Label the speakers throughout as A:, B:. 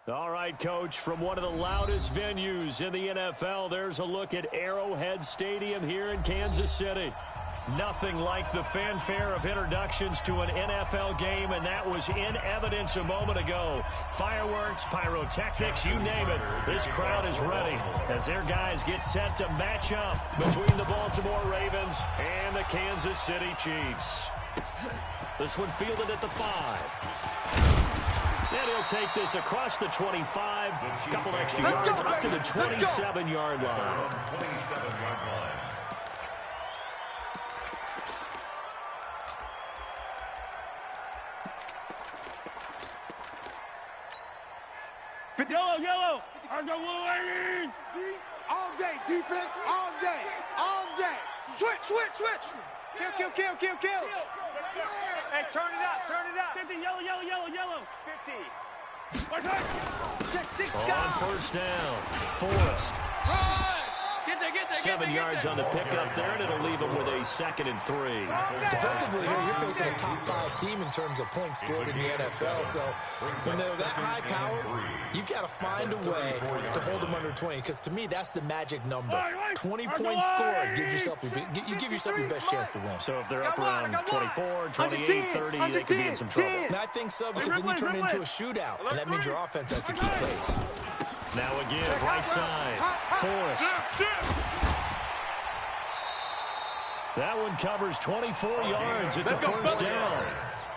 A: All right, Coach, from one of the loudest venues in the NFL, there's a look at Arrowhead Stadium here in Kansas City. Nothing like the fanfare of introductions to an NFL game, and that was in evidence a moment ago. Fireworks, pyrotechnics, you name it. This crowd is ready as their guys get set to match up between the Baltimore Ravens and the Kansas City Chiefs. This one fielded at the 5. And he'll take this across the 25, a couple extra yards up to the 27-yard line.
B: 27-yard line.
C: Yellow, yellow.
D: All day, defense, all day, all day. Switch, switch, switch.
C: Kill. Hey, turn it up. 50, yellow. 50.
A: On first down, Forrest.
C: Get there.
A: 7 yards on the pickup there, and it'll leave him with a 2nd and 3.
E: Defensively, here you're facing a top-5 team in terms of points scored in the NFL. So when they're that high power, you've got to find a way to hold them under 20. Because to me, that's the magic number. 20 points scored gives yourself you give yourself your best chance to win.
A: So if they're up around 24, 28, 30, they could be in some trouble.
E: And I think so, because then you turn it into a shootout, and that means your offense has to keep pace.
A: Now again, right side, Forrest. That one covers 24 yards. It's a first down.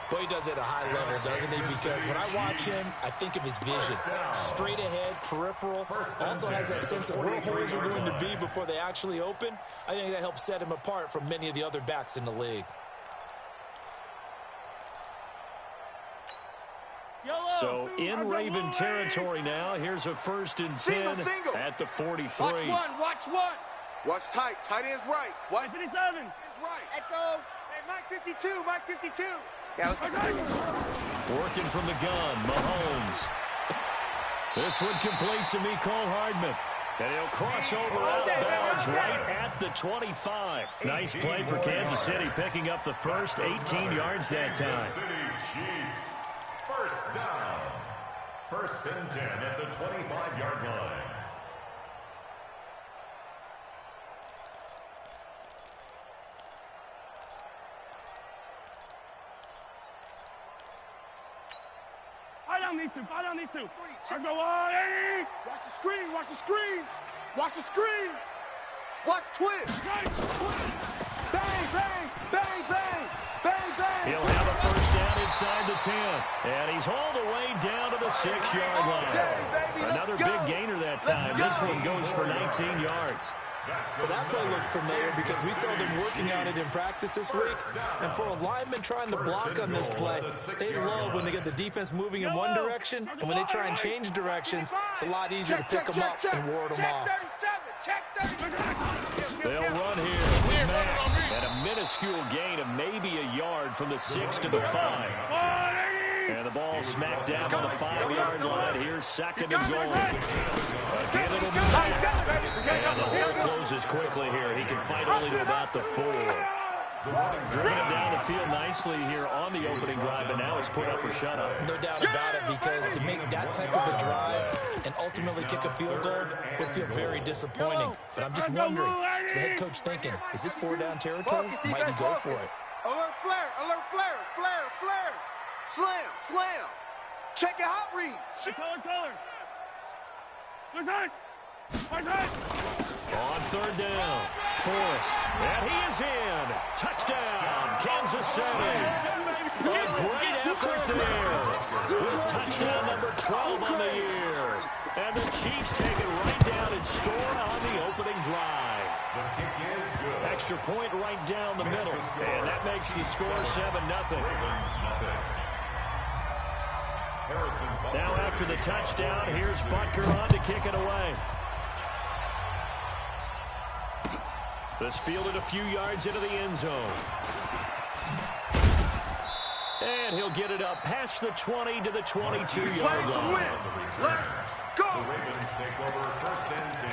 E: Boy, he does it at a high level, doesn't he? Because when I watch him, I think of his vision. Straight ahead, peripheral. Also has that sense of where holes are going to be before they actually open. I think that helps set him apart from many of the other backs in the league.
A: So in Raven territory now, here's a 1st and 10 at the 43.
C: Watch one.
D: Watch tight. Tight end's right. Watch
C: 57.
D: is right.
C: Echo. Hey, Mike 52.
D: Yeah, let's go.
A: Working from the gun, Mahomes. This one complete to Mecole Hardman. And he'll cross over out of bounds right at the 25. Nice play for Kansas City, picking up the first 18 yards that time.
B: Kansas City Chiefs. First down. 1st and 10 at the 25-yard line.
C: Fire down these two.
D: Watch the screen. Watch twist. Bang.
A: He'll have a first down inside the 10. And he's hauled away down to the 6-yard line. Another big gainer that time. This one goes for 19 yards.
E: Well, that play looks familiar because we saw them working on it in practice this week. And for a lineman trying to block on this play, they love when they get the defense moving in one direction. And when they try and change directions, it's a lot easier to pick them up and ward them off.
A: They'll run here with Mack at a minuscule gain of maybe a yard from the 6 to the 5. And the ball smacked down on the 5-yard line. Here's 2nd and goal. Again, it'll be Mack. And the hole closes quickly here. He can fight only to about the 4. Driven it down the field nicely here on the opening drive, but now it's put up or shut up.
E: No doubt about it, because to make that type of a drive and ultimately kick a field goal would feel very disappointing. But I'm just wondering, is the head coach thinking, is this 4-down territory? Might he go for it?
D: Alert flare. Slam. Check your hot read.
C: Color.
A: On 3rd down, Forrest. And he is in. Touchdown, Kansas City. A great effort there. With touchdown number 12 on the year. And the Chiefs take it right down and score on the opening drive.
B: The kick is good.
A: Extra point right down the middle. And that makes the score 7-0. Now after the touchdown, here's Butker on to kick it away. This fielded a few yards into the end zone. And he'll get it up past the 20 to the 22-yard line.
D: Let's go.
B: The Ravens take over 1st and 10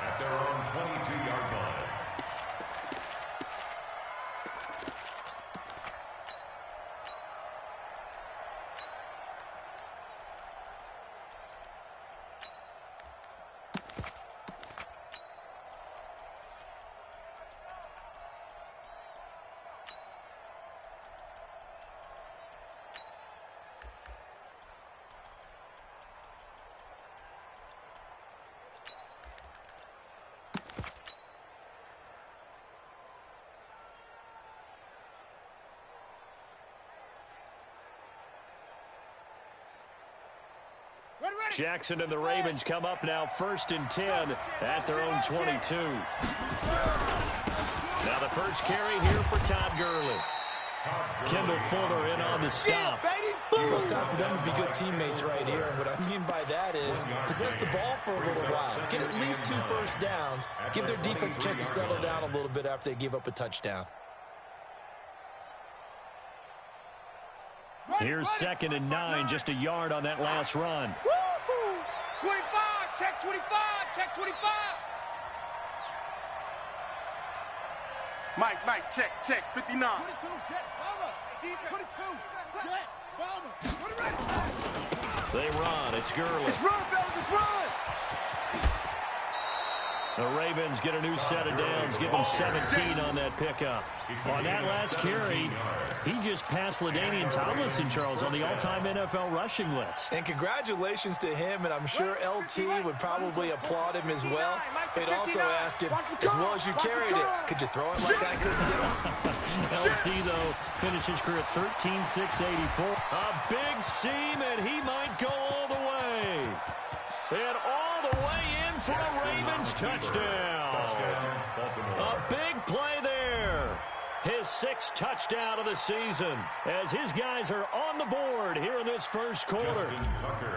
B: at their own 22-yard line.
A: Jackson and the Ravens come up now 1st and 10 at their own 22. Now the first carry here for Todd Gurley. Kendall Fuller in on the stop.
E: So it's time for them to be good teammates right here. And what I mean by that is possess the ball for a little while. Get at least 2 first downs. Give their defense a chance to settle down a little bit after they give up a touchdown.
A: Here's 2nd and 9, just a yard on that last run.
C: 25, check 25, check 25.
D: Mike, check, 59. 22, check, bomber. 22, check, bomber. Put it ready.
A: They run. It's Gurley.
D: Let's run, fellas, let's run.
A: The Ravens get a new set of downs, give them 17 on that pickup. On that last carry, he just passed LaDainian Tomlinson, Charles, on the all-time NFL rushing list.
E: And congratulations to him, and I'm sure LT would probably applaud him as well. They'd also ask him, as well as you carried it, could you throw it like I could too?
A: LT, though, finished his career at 13,684. A big seam, and he might go all the way. And all the way in for a Ravens touchdown. A big play there. His 6th touchdown of the season as his guys are on the board here in this first quarter.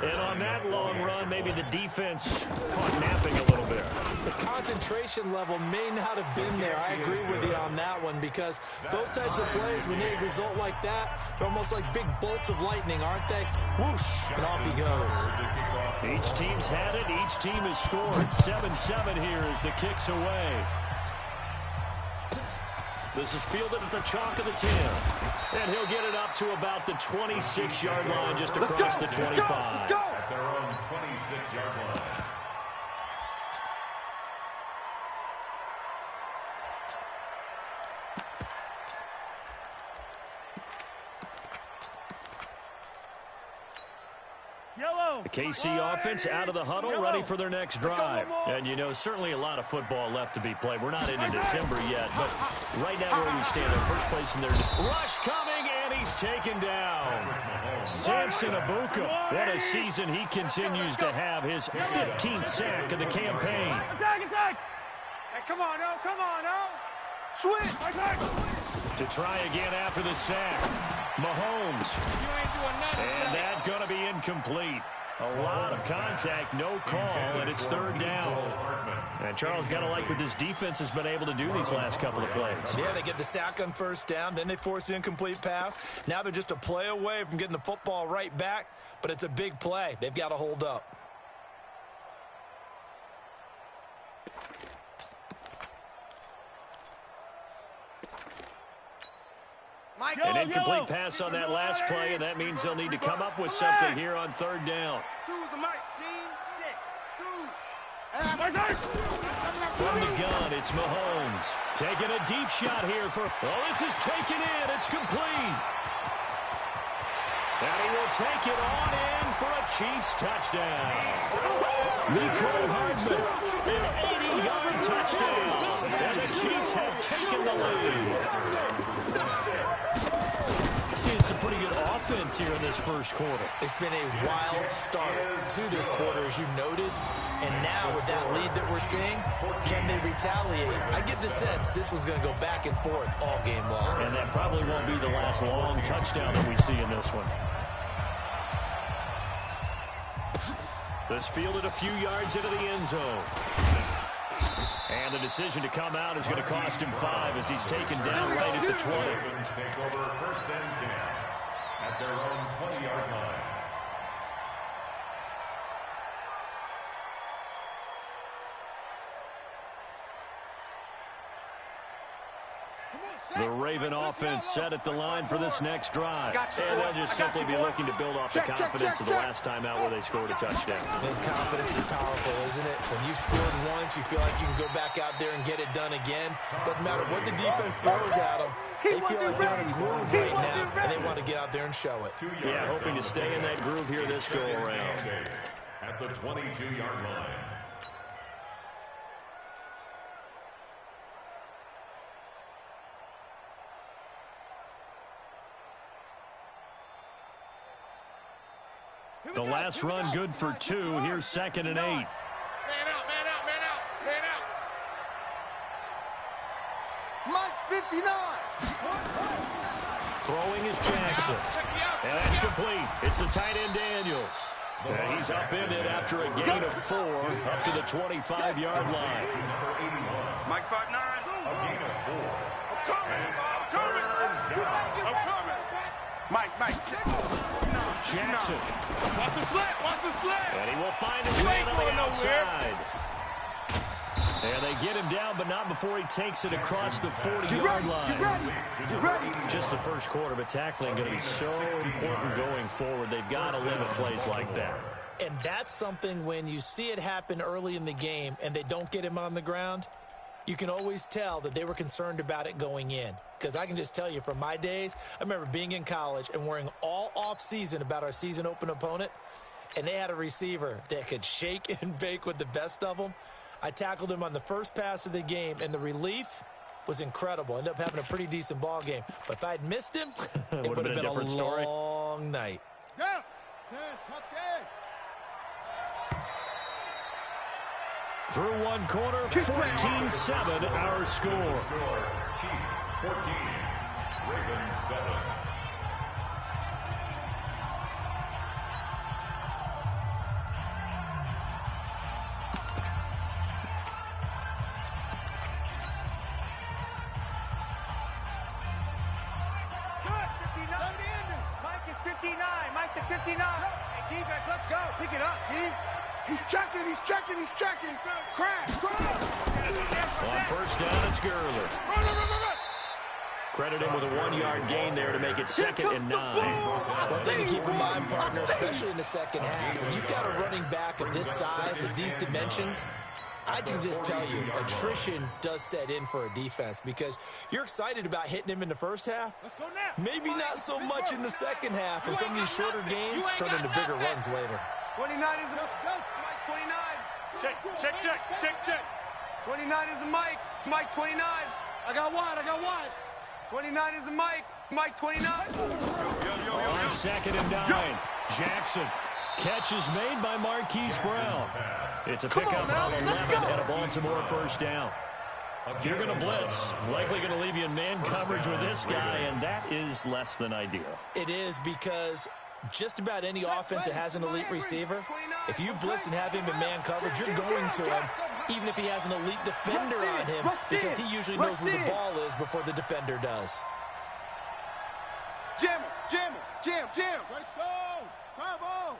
A: And on that long run, maybe the defense caught napping a little bit.
E: The concentration level may not have been there. I agree with you on that one because those types of plays, when they result like that, they're almost like big bolts of lightning, aren't they? Whoosh, and off he goes.
A: Each team's had it. Each team has scored. 7-7 here as the kick's away. This is fielded at the chalk of the 10. And he'll get it up to about the 26-yard line just across the 25.
B: At their own 26-yard line.
A: The KC offense out of the huddle, ready for their next drive. And, you know, certainly a lot of football left to be played. We're not into December yet, but right now where we stand, in first place in their rush coming, and he's taken down. Samson Abuka, what a season he continues to have, his 15th sack of the campaign.
C: Attack! Hey, come on, oh. Switch!
A: To try again after the sack, Mahomes.
C: You ain't doing nothing.
A: And that's going to be incomplete. A lot of contact, no call, and it's 3rd down. And Charles, got to like what this defense has been able to do these last couple of plays.
E: Yeah, they get the sack on 1st down, then they force the incomplete pass. Now they're just a play away from getting the football right back, but it's a big play. They've got to hold up.
A: An incomplete pass on that last play, and that means they'll need to come up with something here on 3rd down. From the gun, it's Mahomes. Taking a deep shot here for... Oh, this is taken in. It's complete. And he will take it on in for a Chiefs touchdown. Mecole Hardman, an 80-yard touchdown. And the Chiefs have taken the lead. Seeing some pretty good offense here in this first quarter.
E: It's been a wild start to this quarter, as you noted. And now with that lead that we're seeing, can they retaliate? I get the sense this one's going to go back and forth all game long.
A: And that probably won't be the last long touchdown that we see in this one. This fielded a few yards into the end zone. And the decision to come out is going to cost him 5 as he's taken down right at the 20.
B: Ravens take over 1st and 10 at their own 20-yard line.
A: The Raven offense set at the line for this next drive. And they'll just simply be looking to build off the confidence of the last time out where they scored a touchdown.
E: And confidence is powerful, isn't it? When you've scored once, you feel like you can go back out there and get it done again. Doesn't matter what the defense throws at them. They feel like they're in a groove right now, and they want to get out there and show it.
A: Yeah, hoping to stay in that groove here this go-around.
B: At the 22-yard line.
A: The last run good for 2. Here's 2nd and 8.
D: Man out, man out, man out, man out.
C: Mike's 59.
A: Throwing is Jackson. And that's complete. It's the tight end Daniels. And he's upended after a gain of 4 up to the 25-yard line.
D: Mike's 5'9".
B: A gain of 4.
D: I'm coming. Mike.
A: Jackson.
D: Watch the slant. Watch the slant.
A: And he will find his man on the outside. And they get him down, but not before he takes it across the 40-yard line.
C: You ready?
A: Just the first quarter, but tackling going to be so important going forward. They've got to limit plays like that.
E: And that's something when you see it happen early in the game and they don't get him on the ground, you can always tell that they were concerned about it going in. Because I can just tell you from my days, I remember being in college and worrying all off-season about our season open opponent, and they had a receiver that could shake and bake with the best of them. I tackled him on the first pass of the game, and the relief was incredible. Ended up having a pretty decent ball game. But if I'd missed him, it would have been a different story. Long night.
D: Yeah. 10, touch game.
A: Through one quarter, 14-7 our score.
B: Chiefs 14, Ravens 7.
C: Mike is 59. Mike to 59.
D: Hey, defense, let's go. Pick it up, D. He's checking. Crash.
A: On first down, it's Gurley.
D: Run.
A: Credit him with a 1-yard gain there to make it 2nd and 9.
E: One thing to keep in mind, partner, especially in the second half, when you've got a running back of this size, of these dimensions, I can just tell you, attrition does set in for a defense because you're excited about hitting him in the first half.
D: Let's go now.
E: Maybe not so much in the second half, and some of these shorter gains turn into bigger runs later.
C: 29 is a Mike. 29.
D: Check.
C: 29 is a Mike. Mike 29. I got wide. 29 is a Mike. Mike 29.
A: On 2nd and 9, Jackson. Catch is made by Marquise Brown. It's a pickup on 11 and a Baltimore first down. If you're going to blitz, likely going to leave you in man coverage with this guy, and that is less than ideal.
E: It is because just about any offense that has an elite receiver, if you blitz and have him in man coverage, you're going to him, even if he has an elite defender on him, because he usually knows where the ball is before the defender does.
C: Jam.
D: Right stone. Travel.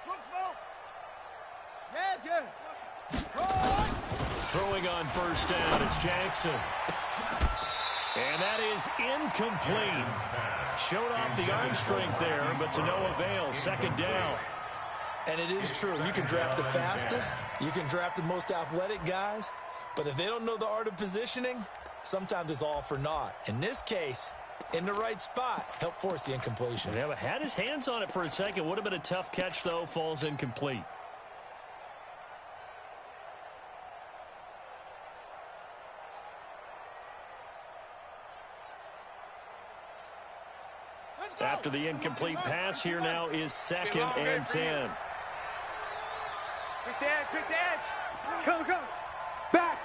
D: Smoke. Yeah.
A: Throwing on first down, it's Jackson. And that is incomplete. Showed off the arm strength there, but to no avail. 2nd down.
E: And it is true. You can draft the fastest. You can draft the most athletic guys. But if they don't know the art of positioning, sometimes it's all for naught. In this case, in the right spot, help force the incompletion.
A: Yeah, but had his hands on it for a second. Would have been a tough catch, though. Falls incomplete. After the incomplete pass, here now is 2nd and 10.
C: Quick the edge. Come. Back.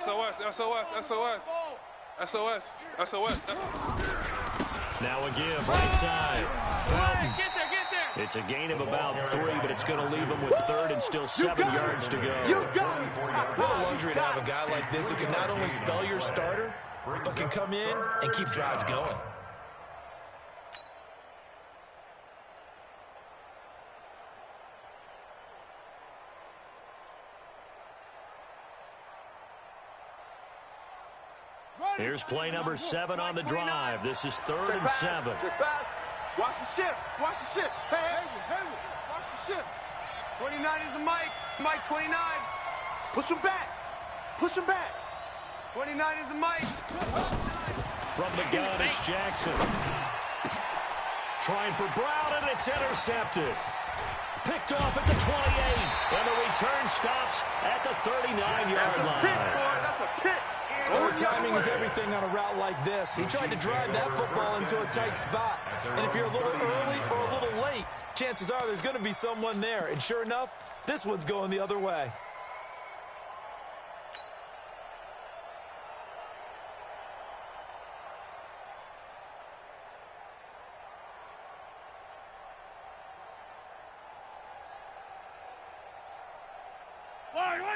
D: SOS.
A: Now a give right side. Fountain.
C: Get there.
A: It's a gain of about 3, but it's going to leave him with 3rd and still 7 yards to go.
C: You got it.
E: What a luxury to have a guy like this who can not only spell your starter, but can come in and keep drives going.
A: Here's play number 7 on the drive. This is 3rd and 7.
C: Watch the ship. Hey, watch the ship. 29 is a Mike. Mike 29. Push him back. 29 is a Mike.
A: From the gun, it's Jackson. Trying for Brown, and it's intercepted. Picked off at the 28, and the return stops at the 39-yard line.
C: That's a pick.
E: Well, timing is everything on a route like this. He tried to drive that football into a tight spot. And if you're a little early or a little late, chances are there's going to be someone there. And sure enough, this one's going the other way.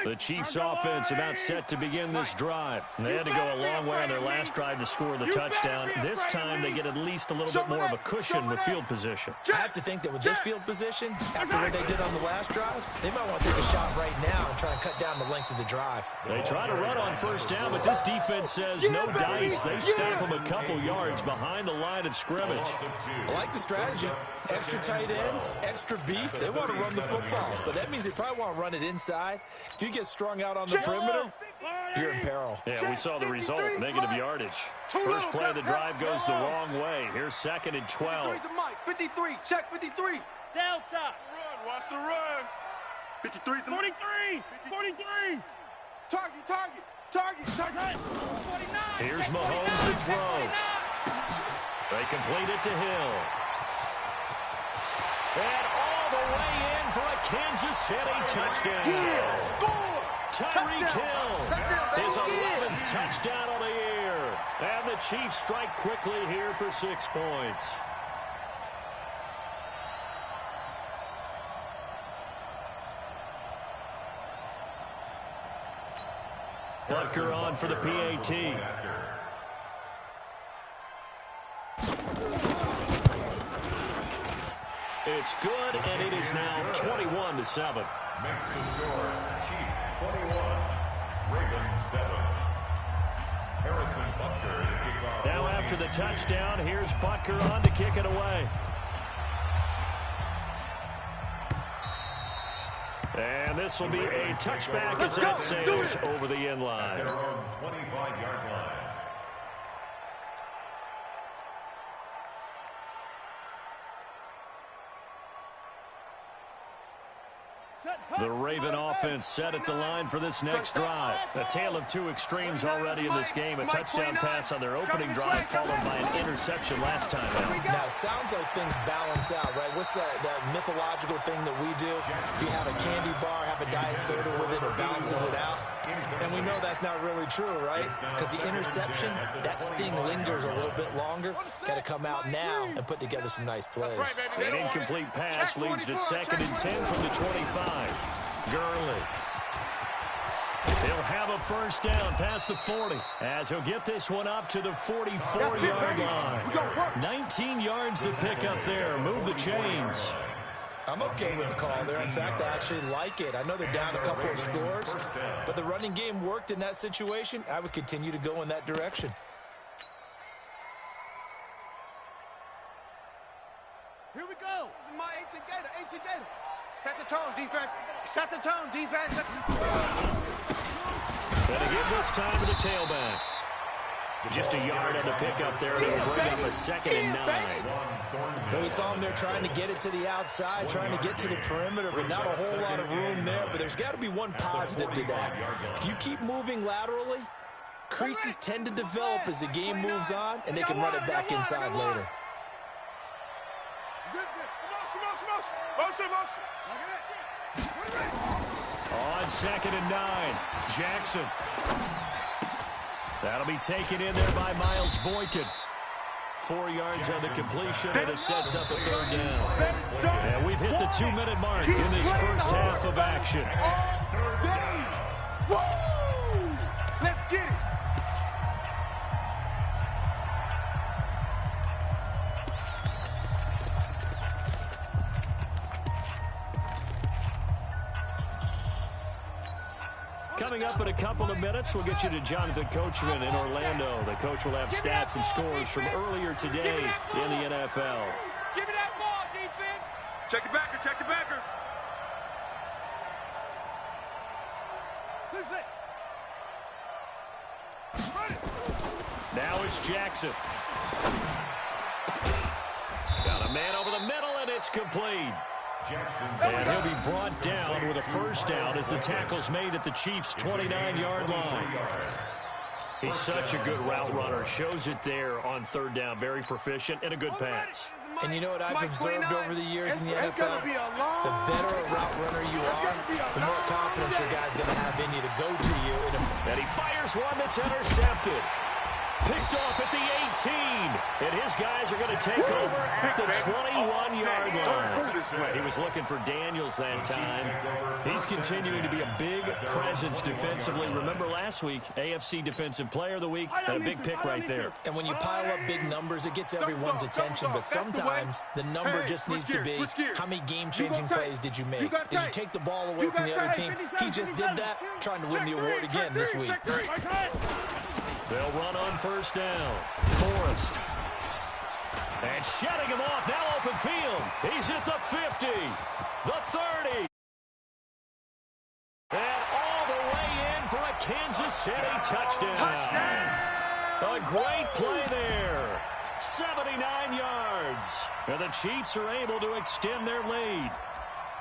A: The Chiefs offense about set to begin this drive. They had to go a long way on their last drive to score the touchdown. This time they get at least a little bit more of a cushion with field position.
E: I have to think that with this field position, after what they did on the last drive, they might want to take a shot right now and try and cut down the length of the drive.
A: They try to run on first down, but this defense says no dice. They stop them a couple yards behind the line of scrimmage.
E: I like the strategy. Extra tight ends, extra beef. They want to run the football, but that means they probably want to run it inside. If you get strung out on the perimeter, you're in peril.
A: Yeah, we saw the result, negative yardage. First play of the drive goes the wrong way. Here's 2nd and 12.
C: 53, check 53.
D: Delta.
C: Run, watch the run. 53's the
D: 43. 43.
C: Target.
D: 49.
A: Here's Mahomes to throw. They complete it to Hill. And all the way in for a Kansas City touchdown.
C: Score.
A: Tyreek Hill, his 11th touchdown of the year. And the Chiefs strike quickly here for 6 points. Butker on for the PAT. It's good, and it is now 21-7.
B: Makes the score. Chiefs 21, Ravens 7. Harrison Butker to kick off.
A: Now after the touchdown, here's Butker on to kick it away. And this will be a touchback as it sails over the end line.
B: Their own 25-yard line.
A: The Raven offense set at the line for this next drive. A tale of two extremes already in this game. A touchdown pass on their opening drive followed by an interception last time out.
E: Now, it sounds like things balance out, right? What's that mythological thing that we do? If you have a candy bar, have a diet soda with it, it balances it out. And we know that's not really true, right? Because the interception, that sting lingers a little bit longer. Got to come out now and put together some nice plays.
A: An incomplete pass leads to 2nd and 10 from the 25. Gurley. He'll have a first down past the 40 as he'll get this one up to the 44-yard line. 19 yards to pick up there. Move the chains.
E: I'm okay with the call there. In fact, I actually like it. I know they're down a couple of scores, but the running game worked in that situation. I would continue to go in that direction.
C: Here we go. My 18 Gator. Set the tone, defense. Set the tone, defense.
A: Gonna give this time to the tailback. Just a yard on the pickup there. They'll bring up a 2nd and 9.
E: Well, we saw them there trying to get it to the outside, trying to get to the perimeter, but not a whole lot of room there. But there's got to be one positive to that. If you keep moving laterally, creases tend to develop as the game moves on, and they can run it back inside later.
A: On 2nd and 9, Jackson. That'll be taken in there by Miles Boykin. 4 yards on the completion, and it sets up a 3rd down. And we've hit the 2-minute mark in this first half of action.
C: Let's get it.
A: Coming up in a couple of minutes, we'll get you to Jonathan Coachman in Orlando. The coach will have stats and scores from earlier today in the NFL.
D: Give me that ball, defense.
C: Check the backer.
A: Now it's Jackson. Got a man over the middle, and it's complete. And he'll be brought down with a first down as the tackle's made at the Chiefs' 29-yard line. He's such a good route runner. Shows it there on third down. Very proficient and a good pass.
E: And you know what I've observed over the years in the NFL? The better a route runner you are, the more confidence your guy's going to have in you to go to you.
A: And he fires one that's intercepted. Picked off at the 18. And his guys are going to take over at the 21-yard line. He was looking for Daniels that time. He's continuing to be a big presence defensively. Remember last week, AFC Defensive Player of the Week, and a big pick right there.
E: And when you pile up big numbers, it gets everyone's attention. But sometimes the number just needs to be, how many game-changing plays did you make? Did you take the ball away from the other team? He just did that, trying to win the award again this week.
A: They'll run on first down. Forrest. And shutting him off. Now open field. He's at the 50. The 30. And all the way in for a Kansas City touchdown. A great play there. 79 yards. And the Chiefs are able to extend their lead.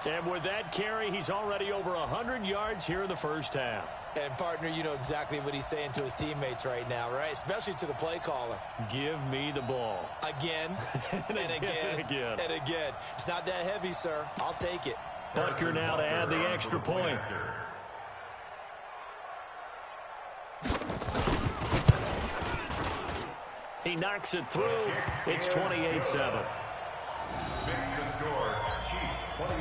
A: And with that carry, he's already over 100 yards here in the first half.
E: And, partner, you know exactly what he's saying to his teammates right now, right? Especially to the play caller.
A: Give me the ball.
E: Again, and again, and again. It's not that heavy, sir. I'll take it.
A: Butker now to add the extra point. He knocks it through. It's 28-7.
B: Fix the score. Chiefs 28,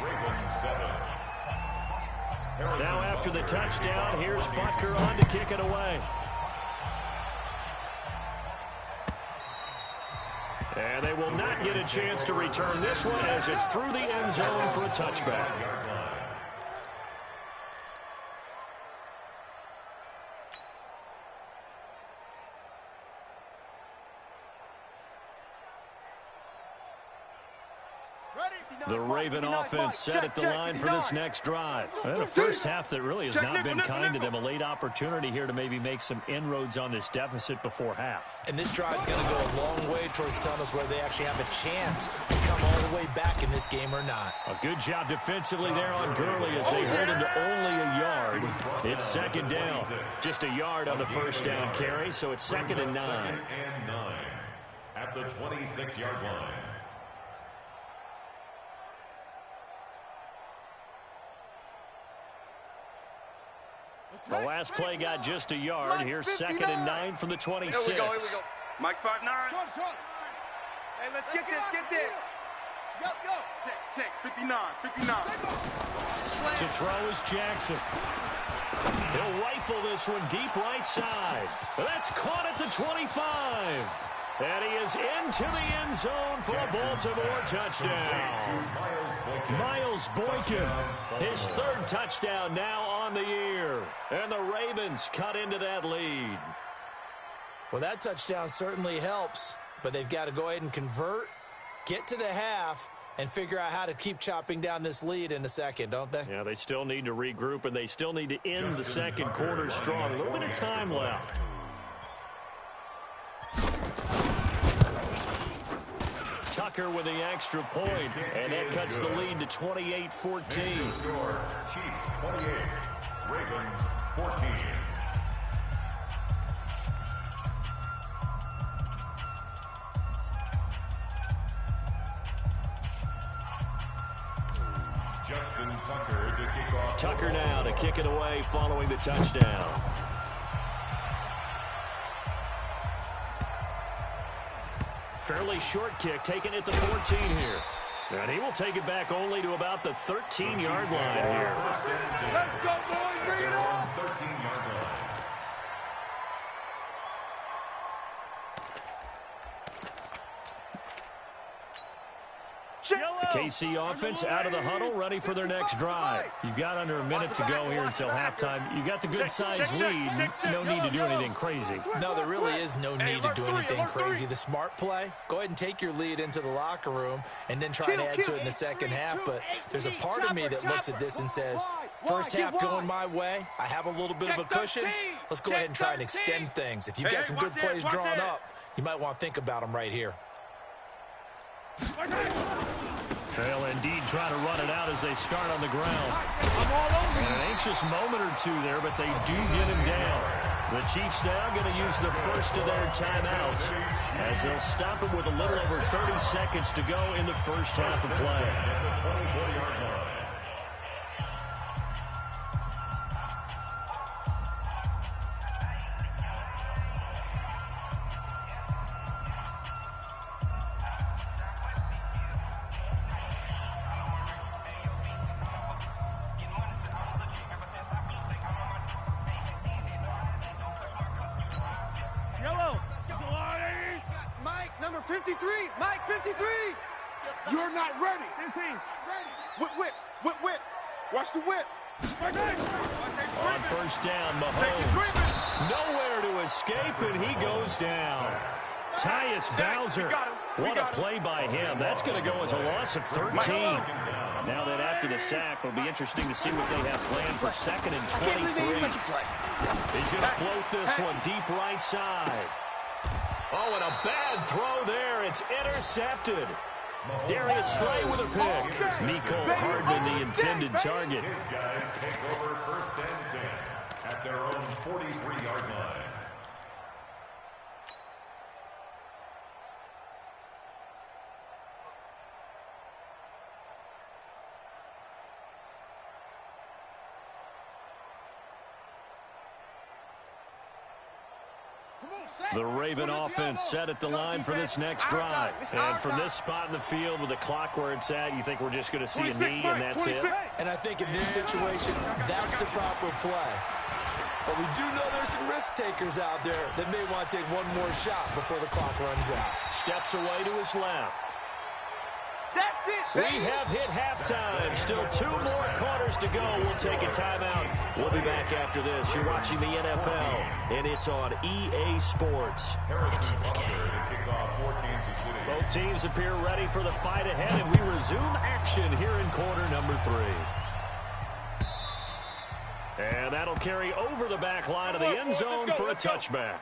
B: Ravens 7.
A: Now after the touchdown, here's Butker on to kick it away. And they will not get a chance to return this one as it's through the end zone for a touchback. The Raven offense set at the line for this next drive. And a first half that really has not been kind to them. A late opportunity here to maybe make some inroads on this deficit before half.
E: And this drive is going to go a long way towards telling us whether they actually have a chance to come all the way back in this game or not.
A: A good job defensively there on Gurley as they hold him to only a yard. It's second down. Just a yard on the first down carry, so it's 2nd and 9.
B: 2nd and 9 at the 26-yard line.
A: The last play got just a yard. Here's 2nd and 9 from the 26.
C: Here we go. Mike's 5'9". Hey, let's get this. Go. Check. 59.
A: To throw is Jackson. He'll rifle this one deep right side. That's caught at the 25. And he is into the end zone for a Baltimore touchdown. Miles Boykin, his 3rd touchdown now on the year. And the Ravens cut into that lead.
E: Well, that touchdown certainly helps, but they've got to go ahead and convert, get to the half, and figure out how to keep chopping down this lead in a second, don't they?
A: Yeah, they still need to regroup, and they still need to end the second quarter strong. A little bit of time left. Tucker with the extra point, and that cuts the lead to 28-14.
B: Chiefs 28, Ravens 14. Justin Tucker to kick off.
A: Tucker now to kick it away following the touchdown. Fairly short kick taken at the 14 here. And he will take it back only to about the 13-yard line here.
C: Let's go, boys. Bring it on.
B: 13-yard line.
A: The KC offense out of the huddle, ready for their next drive. You've got under a minute to go here until halftime. You've got the good-sized lead. No need to do anything crazy.
E: No, there really is no need to do anything crazy. The smart play, go ahead and take your lead into the locker room and then try to add to it in the second half. But there's a part of me that looks at this and says, first half going my way, I have a little bit of a cushion. Let's go ahead and try and extend things. If you've got some good plays drawn up, you might want to think about them right here.
A: They'll indeed try to run it out as they start on the ground. And an anxious moment or two there, but they do get him down. The Chiefs now going to use the first of their timeouts as they'll stop him with a little over 30 seconds to go in the first half of play.
C: Mike, number 53. Mike, 53. You're not ready.
D: 15.
C: Ready. Whip. Watch the whip.
A: On first down, Mahomes. Nowhere to escape, and he goes down. Tyus Bowser. What a play by him. That's going to go as a loss of 13. Now that after the sack, it'll be interesting to see what they have planned for 2nd and 23. He's going to float this one deep right side. Oh, and a bad throw there. It's intercepted. Darius Slay with a pick. Mecole Hardman, the intended target.
B: His guys take over 1st and 10 at their own 43-yard line.
A: The Raven offense set at the line for this next drive. And from this spot in the field with the clock where it's at, you think we're just going to see a knee and that's it?
E: And I think in this situation, that's the proper play. But we do know there's some risk takers out there that may want to take one more shot before the clock runs out.
A: Steps away to his left.
C: That's it, baby.
A: We have hit halftime. Still 2 more quarters to go. We'll take a timeout. We'll be back after this. You're watching the NFL, and it's on EA Sports. It's in the game. Both teams appear ready for the fight ahead, and we resume action here in quarter number 3. And that'll carry over the back line of the end zone for a touchback.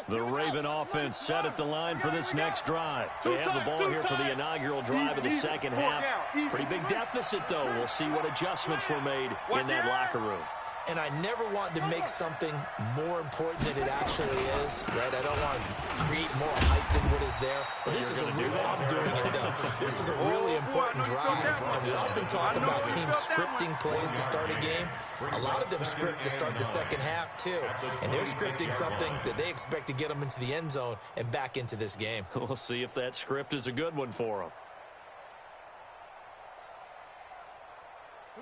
A: The Raven offense set at the line for this next drive. They have the ball here for the inaugural drive of the second half. Pretty big deficit, though. We'll see what adjustments were made in that locker room.
E: And I never want to make something more important than it actually is, right? I don't want to create more hype than what is there. But this is I'm doing it, though. This is a really important drive. And we often talk about teams scripting plays to start a game. A lot of them script to start the second half, too. And they're scripting something that they expect to get them into the end zone and back into this game.
A: We'll see if that script is a good one for them.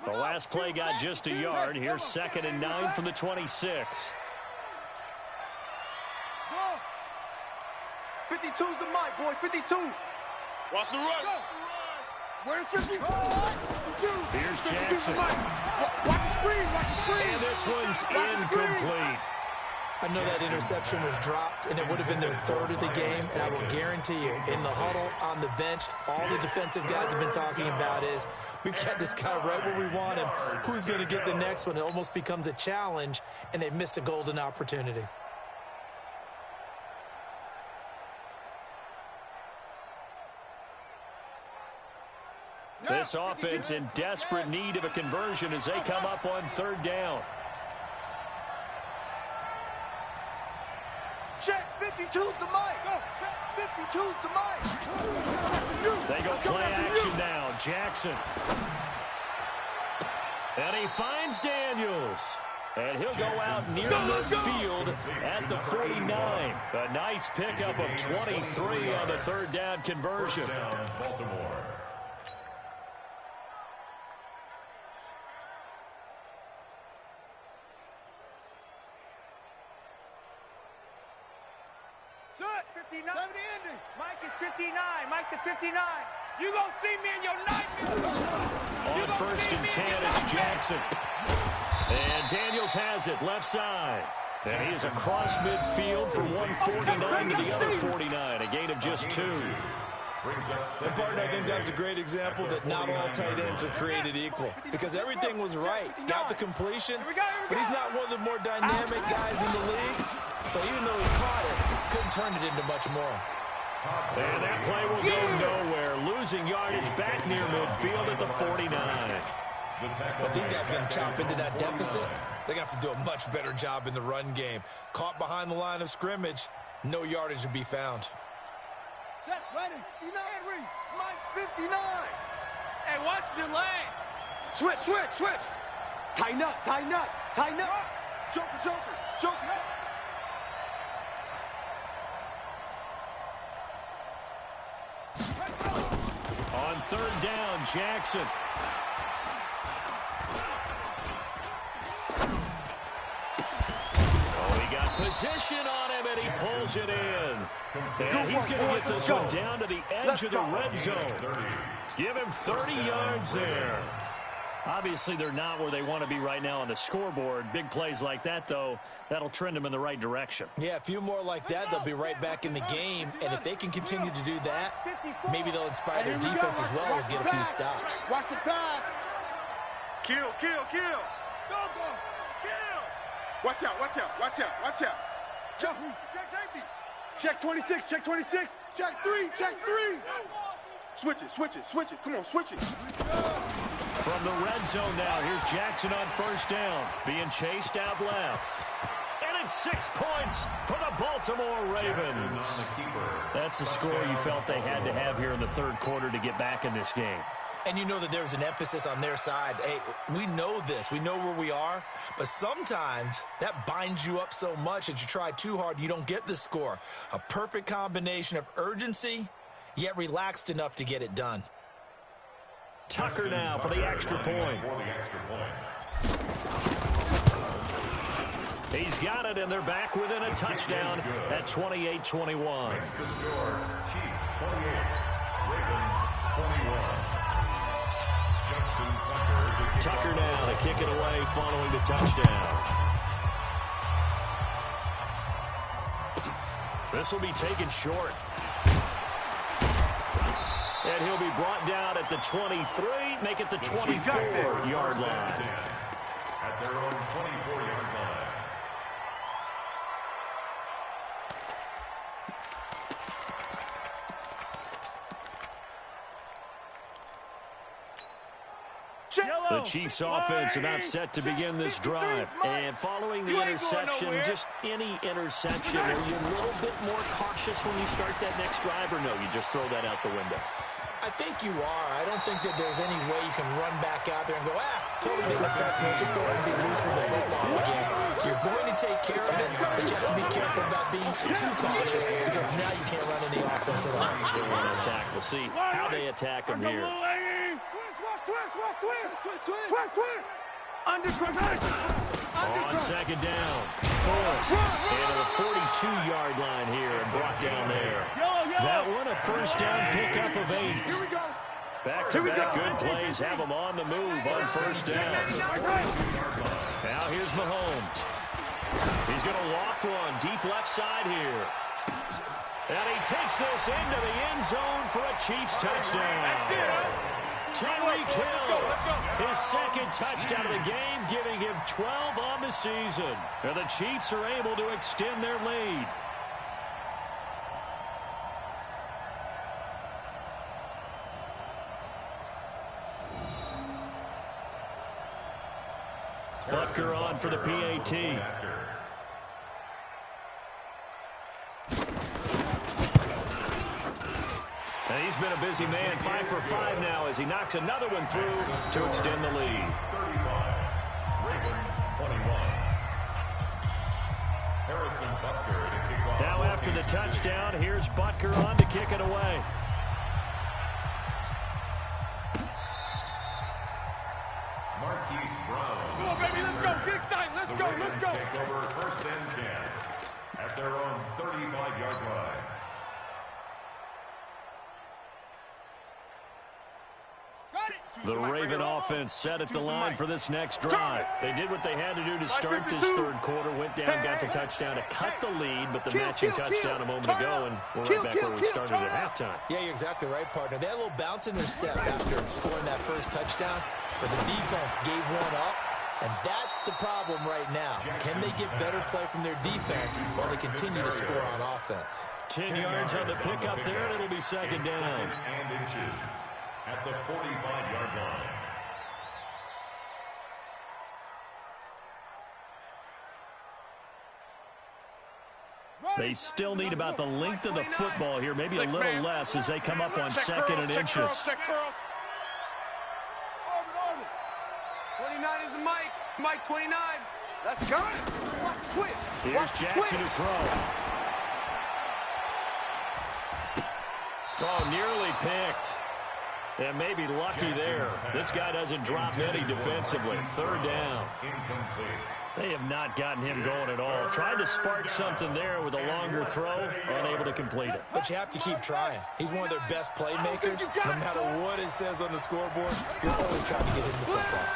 A: The last play got just a yard. Here's 2nd and 9 from the 26.
C: 52's the mic, boys. 52.
D: Watch the run.
C: Where's 52? 52.
A: Here's
C: 52's the
A: Jackson.
C: mic. Watch the screen. Watch the screen.
A: And this one's incomplete.
E: I know that interception was dropped, and it would have been their 3rd of the game, and I will guarantee you, in the huddle, on the bench, all the defensive guys have been talking about is, we've got this guy right where we want him. Who's going to get the next one? It almost becomes a challenge, and they missed a golden opportunity.
A: This offense in desperate need of a conversion as they come up on 3rd down.
C: Check. 52's the mic. Check. 52's the mic.
A: They go play action now. Jackson. And he finds Daniels. And he'll go out near midfield at the 49. A nice pickup of 23 on the 3rd down conversion.
B: First down, Baltimore.
C: Set. 59. 70 Andy. Mike is 59. Mike to 59. You gonna see me in your nightmare.
A: On 1st and 10, it's Jackson. And Daniels has it, left side. And he's across midfield from 149 to the other 49, a gain of just 2.
E: And, partner, I think that's a great example that not all tight ends are created equal because everything was right. Got the completion, but he's not one of the more dynamic guys in the league. So even though he caught it, couldn't turn it into much more.
A: And that play will go nowhere. Losing yardage back near midfield at the 49.
E: But these guys are going to chop into that deficit. They're going to have to do a much better job in the run game. Caught behind the line of scrimmage, no yardage to be found.
D: Set, ready. 59, Mike's 59. Hey, watch your lane.
C: Switch, switch, switch. Tighten up, tighten up, tighten up.
D: Joker, joker, joker.
A: On third down, Jackson. Position on him, and he pulls it in. And he's going to get this one down to the edge of the red zone. Give him 30 yards there. Obviously, they're not where they want to be right now on the scoreboard. Big plays like that, though, that'll trend them in the right direction.
E: Yeah, a few more like that, they'll be right back in the game. And if they can continue to do that, maybe they'll inspire their defense as well and get a few stops.
D: Watch the pass. Kill, kill, kill. Go, go. Kill.
C: Watch out, watch out, watch out, watch out.
D: Check safety. Check 26, check 26. Check 3, check 3.
C: Switch it, switch it, switch it. Come on, switch it.
A: From the red zone now, here's Jackson on first down. Being chased out left. And it's 6 points for the Baltimore Ravens. That's the score you felt they had to have here in the third quarter to get back in this game.
E: And you know that there's an emphasis on their side. Hey, we know this. We know where we are. But sometimes that binds you up so much that you try too hard, you don't get the score. A perfect combination of urgency, yet relaxed enough to get it done.
A: Tucker now for the extra point. He's got it, and they're back within a touchdown at 28-21.
B: Chiefs 28, Ravens 21.
A: Tucker now to kick it away following the touchdown. This will be taken short. And he'll be brought down at the 23, make it the 24-yard line.
B: At their own 24-yard line.
A: The Chiefs offense about set to begin this drive. And following the interception, just any interception, are you a little bit more cautious when you start that next drive, or no, you just throw that out the window?
E: I think you are. I don't think that there's any way you can run back out there and go, totally didn't affect me. Just go ahead and be loose with the football again. You're going to take care of it, but you have to be careful about being too cautious because now you can't run any offense at all.
A: They want to attack. We'll see how they attack them here.
D: Twist.
A: On second down, forced, and a 42-yard line here and brought down there. That one a first down pickup of 8. Back-to-back good plays have them on the move on first down. Now here's Mahomes. He's going to loft one deep left side here. And he takes this into the end zone for a Chiefs touchdown. Tyreek Hill, his second touchdown of the game, giving him 12 on the season. And the Chiefs are able to extend their lead. Butker on for the PAT. And he's been a busy man, 5 for 5 now as he knocks another one through to extend the lead.
B: 35, Ravens 21. Harrison Butker to kick off.
A: Now after the touchdown, here's Butker on to kick it away.
B: Marquise Brown.
D: Come on, baby, let's go. Get excited. Let's go. Let's go.
B: Take over first and 10 at their own 35-yard line.
D: Got it.
A: The Raven offense set at the line for this next drive. They did what they had to do to start this third quarter, went down, got the touchdown to cut the lead, but the matching touchdown a moment ago, and we're right back where we started at halftime.
E: Yeah, you're exactly right, partner. They had a little bounce in their step after scoring that first touchdown, but the defense gave one up, and that's the problem right now. Can they get better play from their defense while they continue to score on offense?
A: 10 yards on the pickup there, and it'll be second down.
B: And inches at the 45-yard line.
A: They still need about the length of the football here, maybe a little less as they come up on second and inches.
C: Check curls. 29 is the Mike. Mike 29. That's good. Watch the twitch.
A: Here's Jackson to throw. Oh, nearly picked. And maybe lucky there. This guy doesn't drop many defensively. Third down. They have not gotten him going at all. Tried to spark something there with a longer throw, unable to complete it.
E: But you have to keep trying. He's one of their best playmakers. No matter what it says on the scoreboard, you're always trying to get him the football.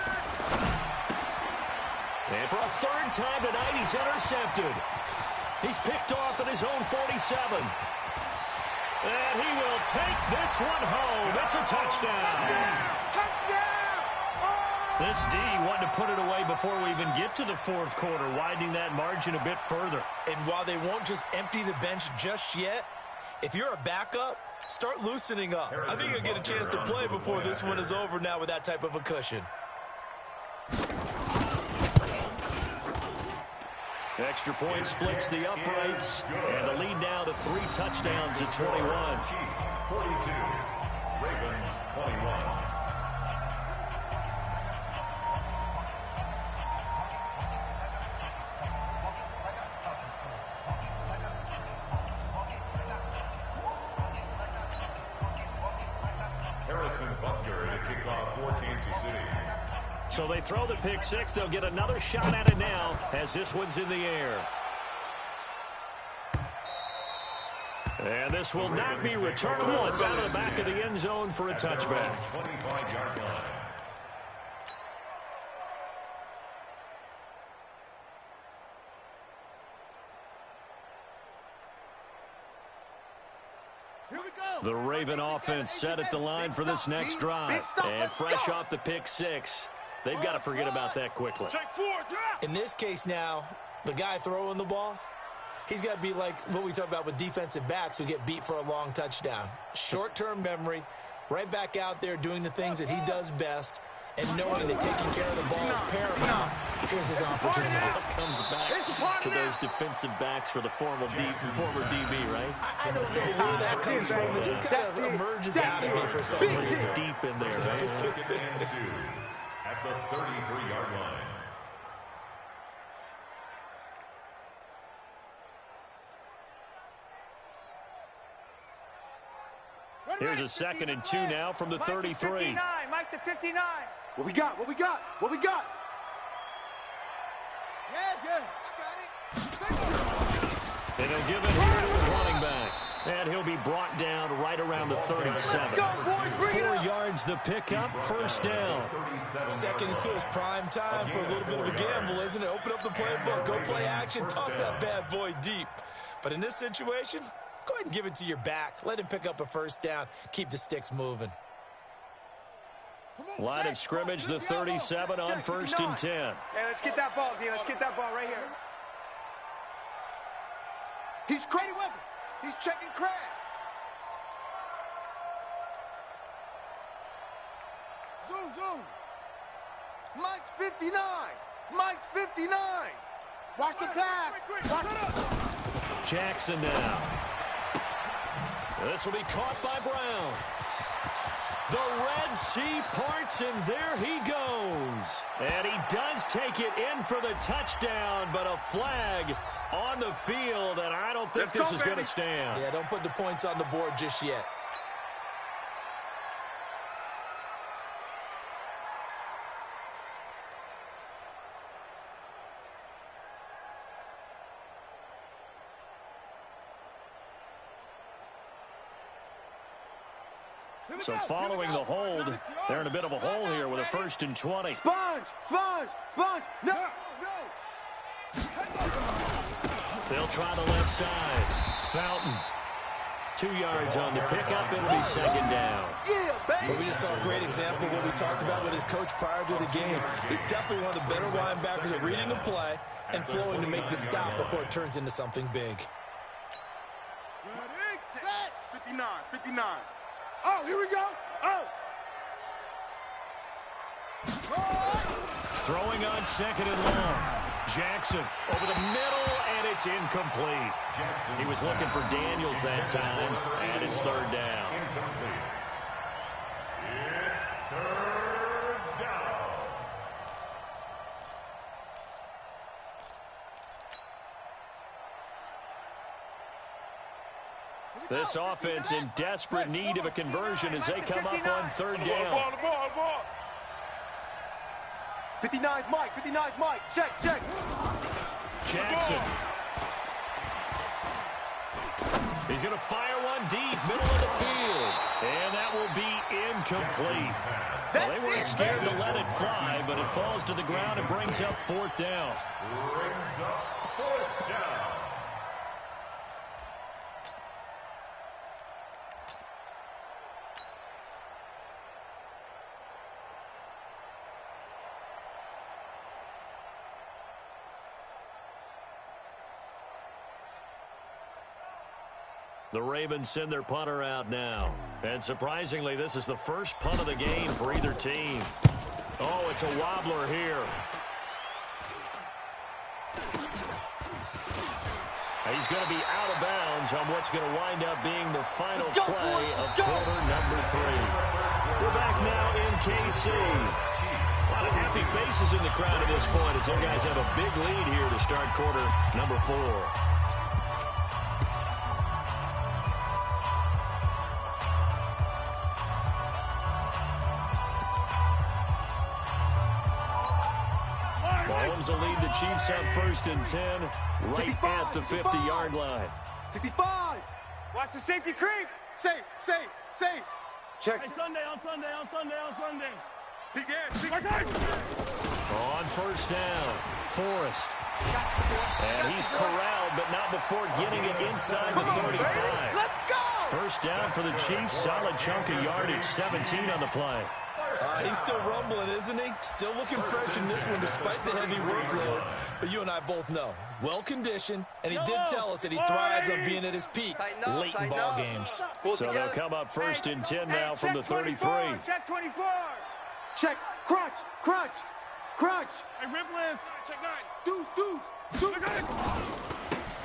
A: And for a third time tonight, he's intercepted. He's picked off at his own 47. And he will take this one home. It's a touchdown. This D wanted to put it away before we even get to the fourth quarter, widening that margin a bit further.
E: And while they won't just empty the bench just yet, if you're a backup, start loosening up. I think you'll get a chance to play before this one is over now with that type of a cushion.
A: Extra point splits the uprights, and the lead now to 3 touchdowns at 21.
B: Chiefs 42, Ravens 21. Harrison Butker to kick off for Kansas City.
A: So they throw the pick six. They'll get another shot at it now as this one's in the air. And this will not be returnable. It's out of the back of the end zone for a touchback.
B: 25-yard line.
A: The Raven offense set at the line for this next drive. And fresh off the pick six, they've got to forget about that quickly.
E: In this case now, the guy throwing the ball, he's got to be like what we talk about with defensive backs who get beat for a long touchdown. Short-term memory, right back out there doing the things that he does best, and knowing that taking care of the ball is paramount. Here's his opportunity.
A: Comes back to those defensive backs for the former DB, right?
E: I don't know where that comes from. It just kind of emerges out of me for some reason.
A: Deep in there, right?
B: Second and 2 at the 33-yard line.
A: Here's a second and 2 now from the 33.
C: Mike to 59. What we got? What we got? What we got? Yeah, I got it.
A: And he'll give it here to his running back. And he'll be brought down right around the 37. 4 yards the pickup, first down.
E: Second and 2 is prime time for a little bit of a gamble, isn't it? Open up the playbook, go play action, toss that bad boy deep. But in this situation, go ahead and give it to your back. Let him pick up a first down. Keep the sticks moving.
A: Line of scrimmage, the 37 on first and 10.
C: Hey, let's get that ball, D. Let's get that ball right here. He's creating weapon. He's checking Crab. Zoom. Mike's 59. Mike's 59. Watch the pass. Watch it.
A: Jackson now. This will be caught by Brown. The Red Sea parts, and there he goes. And he does take it in for the touchdown, but a flag on the field, and I don't think this is going to stand.
E: Yeah, don't put the points on the board just yet.
A: So following the hold, they're in a bit of a hole here with a 1st and 20.
C: Sponge! Sponge! Sponge! No!
A: They'll try the left side. Fountain. 2 yards on the pickup. It'll be 2nd down.
C: Yeah, baby!
E: Well, we just saw a great example of what we talked about with his coach prior to the game. He's definitely one of the better linebackers at reading the play and flowing to make the stop before it turns into something big.
D: Ready, set, 59, 59. Oh, here we go. Oh.
A: Throwing on 2nd and long. Jackson over the middle, and it's incomplete. He was looking for Daniels that time, and it's 3rd down.
B: Incomplete. It's 3rd down.
A: This offense in desperate need of a conversion as they come up on 3rd down.
D: Ball.
C: 59's Mike. 59's Mike. Check.
A: Jackson. He's going to fire one deep, middle of the field. And that will be incomplete. Well, they weren't scared to let it fly, but it falls to the ground and brings up 4th down.
B: Brings up 4th down.
A: The Ravens send their punter out now. And surprisingly, this is the first punt of the game for either team. Oh, it's a wobbler here. He's going to be out of bounds on what's going to wind up being the final play of quarter number 3. We're back now in KC. A lot of happy faces in the crowd at this point as their guys have a big lead here to start quarter number 4. Mahomes will lead the Chiefs on 1st and 10, right at the 50-yard line.
C: 65. Watch the safety creep. Safe. Check.
D: Hey, Sunday. Big edge.
A: On 1st down, Forrest. And he's corralled, but not before getting it inside the 35.
C: Let's go.
A: 1st down for the Chiefs. Solid chunk of yardage, 17 on the play.
E: He's still rumbling, isn't he? Still looking fresh in this one despite the heavy workload. But you and I both know, well-conditioned, and he did tell us that he thrives on being at his peak late in ball games.
A: So they'll come up 1st and 10 now from the 33.
D: Check 24.
C: Check. Crunch.
D: Hey, Ripland. Check 9.
C: Deuce.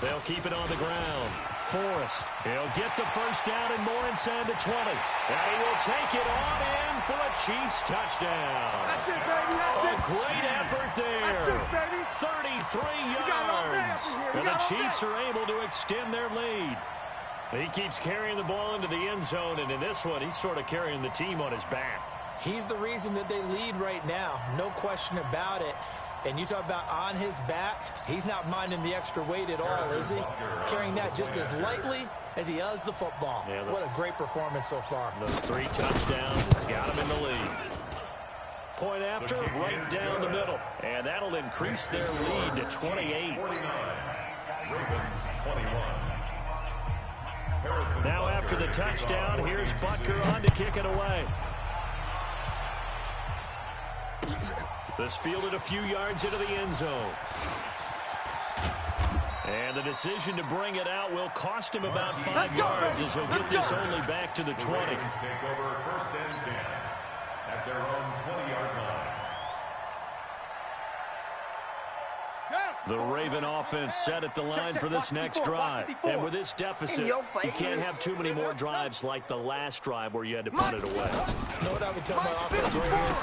A: They'll keep it on the ground. Forrest, he'll get the 1st down and more inside the 20. And he will take it on in for a Chiefs touchdown.
D: That's it, baby.
A: A great effort there.
D: That's it, baby.
A: 33
D: got it all day
A: yards.
D: up in here.
A: And the Chiefs are able to extend their lead. He keeps carrying the ball into the end zone, and in this one, he's sort of carrying the team on his back.
E: He's the reason that they lead right now. No question about it. And you talk about on his back, he's not minding the extra weight at all, is he? Carrying that just as lightly as he does the football.
A: Yeah,
E: what a great performance so far.
A: Those 3 touchdowns has got him in the lead. Point after, right down the middle. And that'll increase their lead to 28. Now after the touchdown, here's Butker on to kick it away. This fielded a few yards into the end zone. And the decision to bring it out will cost him about 5 yards as he'll get this only back to the 20.
B: Take over 1st and 10 at their own 20-yard line.
A: The Raven offense set at the line for this next drive. And with this deficit, you can't have too many more drives like the last drive where you had to punt it away.
E: You know what I would tell my offense right here?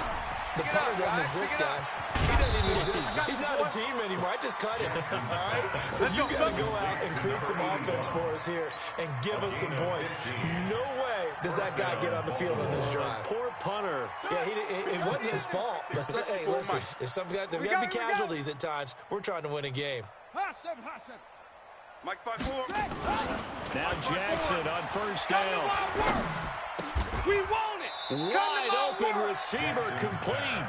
E: The punter doesn't exist, guys. He doesn't even exist. He's not a team anymore. I just cut him. All right? So you got to go out and create some offense for us here and give us some points. No way does that guy get on the field on this drive.
A: Poor punter.
E: Yeah, it wasn't his fault. But hey, listen, there's got to be casualties at times. We're trying to win a game.
D: Hot 7. Mike's 5-4.
A: Now Jackson on 1st down.
C: We want it.
A: Wide open receiver complete.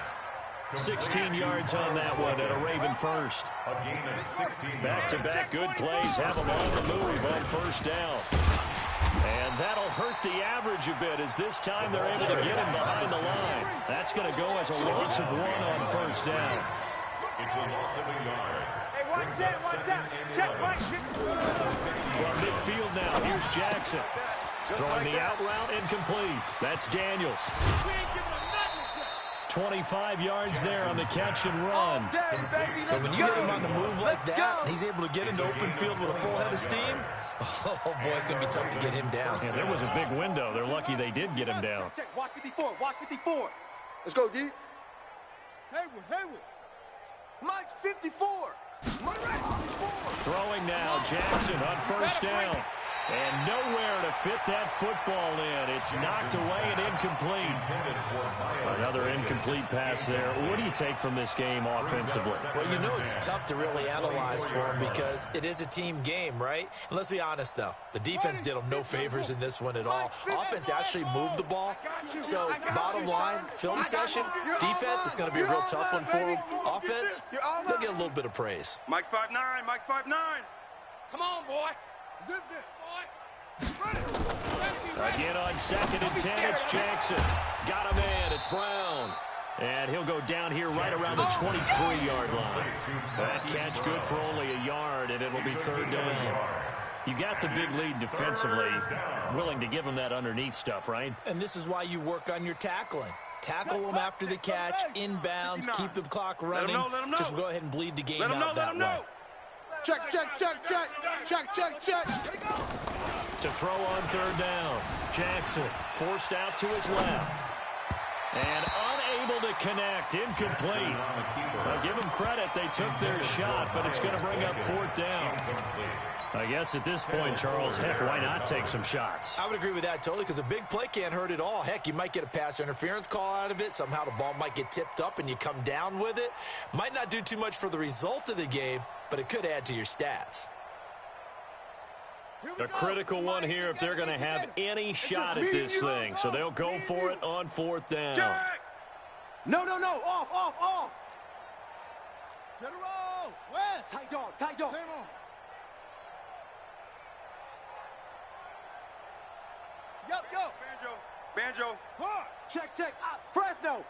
A: 16 yards on that one and a Raven first.
B: A gain of 16
A: Back-to-back good plays have them on the move on first down. And that'll hurt the average a bit as this time they're able to get him behind the line. That's going to go as a loss of 1 on first down.
B: It's a loss of a yard.
C: Hey, watch that. Check, Mike.
A: From midfield now, here's Jackson. Throwing the out route incomplete. That's Daniels. 25 yards there on the catch and run.
E: So when you get him on the move like that, he's able to get into open field with a full head of steam. Oh, boy, it's going to be tough to get him down.
A: Yeah, there was a big window. They're lucky they did get him down.
C: Check. Watch 54. Watch 54. Let's go, D. Hayward. Mike's 54.
A: Throwing now, Jackson on first down. And nowhere to fit that football in. It's knocked away and incomplete. Another incomplete pass there. What do you take from this game offensively?
E: Well, you know it's tough to really analyze for him because it is a team game, right? And let's be honest, though. The defense did him no favors in this one at all. Offense actually moved the ball. So, bottom line, film session, defense is going to be a real tough one for him. Offense, they'll get a little bit of praise.
D: Mike's 5'9", Mike 5'9".
C: Come on, boy. Zip it.
A: Again on 2nd and 10, it's Jackson. Got a man, it's Brown. And he'll go down here right around the 23-yard line. That catch good for only a yard, and it'll be 3rd down. You got the big lead defensively, willing to give him that underneath stuff, right?
E: And this is why you work on your tackling. Tackle them after the catch, inbounds, keep the clock running.
D: Let him know.
E: Just go ahead and bleed the game
D: Let him
E: out
D: know,
E: that way.
C: Check.
A: To throw on 3rd down, Jackson forced out to his left. And unable to connect, incomplete. I'll give them credit, they took their shot, but it's going to bring up 4th down. I guess at this point, Charles, heck, why not take some shots?
E: I would agree with that totally because a big play can't hurt at all. Heck, you might get a pass interference call out of it. Somehow the ball might get tipped up and you come down with it. Might not do too much for the result of the game, but it could add to your stats.
A: A critical one here if they're going to have any shot at this thing. So they'll go for it on 4th down.
C: No. Off. General. West. Tight dog. Same on. Yup. Banjo. Check. Fresno.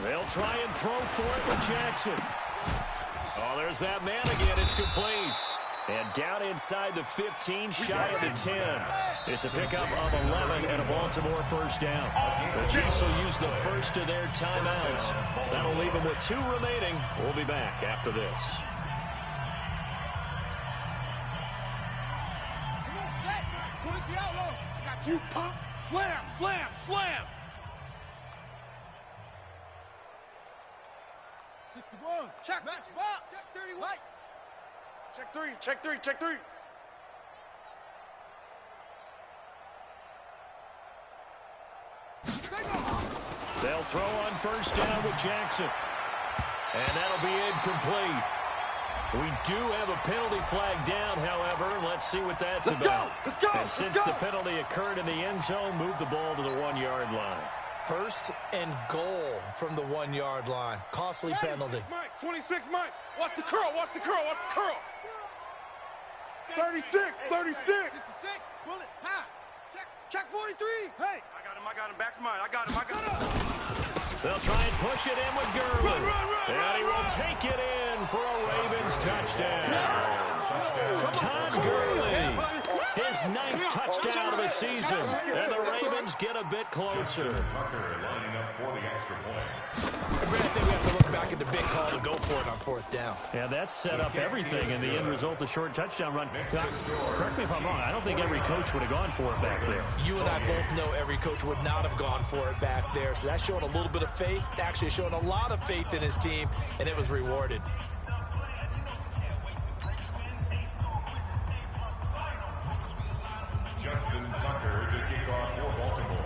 A: They'll try and throw for it with Jackson. Oh, there's that man again. It's complete. And down inside the 15, shy of the 10. It's a pickup of 11 and a Baltimore 1st down. The Chiefs will use the first of their timeouts. That'll leave them with 2 remaining. We'll be back after this.
C: Got you, punk. Slam. 61. Check 31. Check 3.
A: They'll throw on 1st down with Jackson. And that'll be incomplete. We do have a penalty flag down, however. Let's see what that's about.
C: Let's go.
A: And since the penalty occurred in the end zone, move the ball to the 1-yard line.
E: 1st and goal from the 1-yard line. Costly penalty.
D: Mike, 26, Mike. Watch the curl. 36.
C: 66. Bullet. High. Check 43. Hey.
D: I got him. Back's mine. I got him.
A: They'll try and push it in with Gurley. And he will take it in for a Ravens touchdown. Todd Gurley, his 9th touchdown of the season. And the Ravens get a bit closer.
B: Tucker lining up for the extra point.
E: I think we have to look back at the big call to go for it on 4th down.
A: Yeah, that set up everything in the end result, the short touchdown run. Correct me if I'm wrong, I don't think every coach would have gone for it back there.
E: You and I both know every coach would not have gone for it back there. So that's showing a little bit of faith, actually showing a lot of faith in his team, and it was rewarded.
B: Justin Tucker to kick off for Baltimore.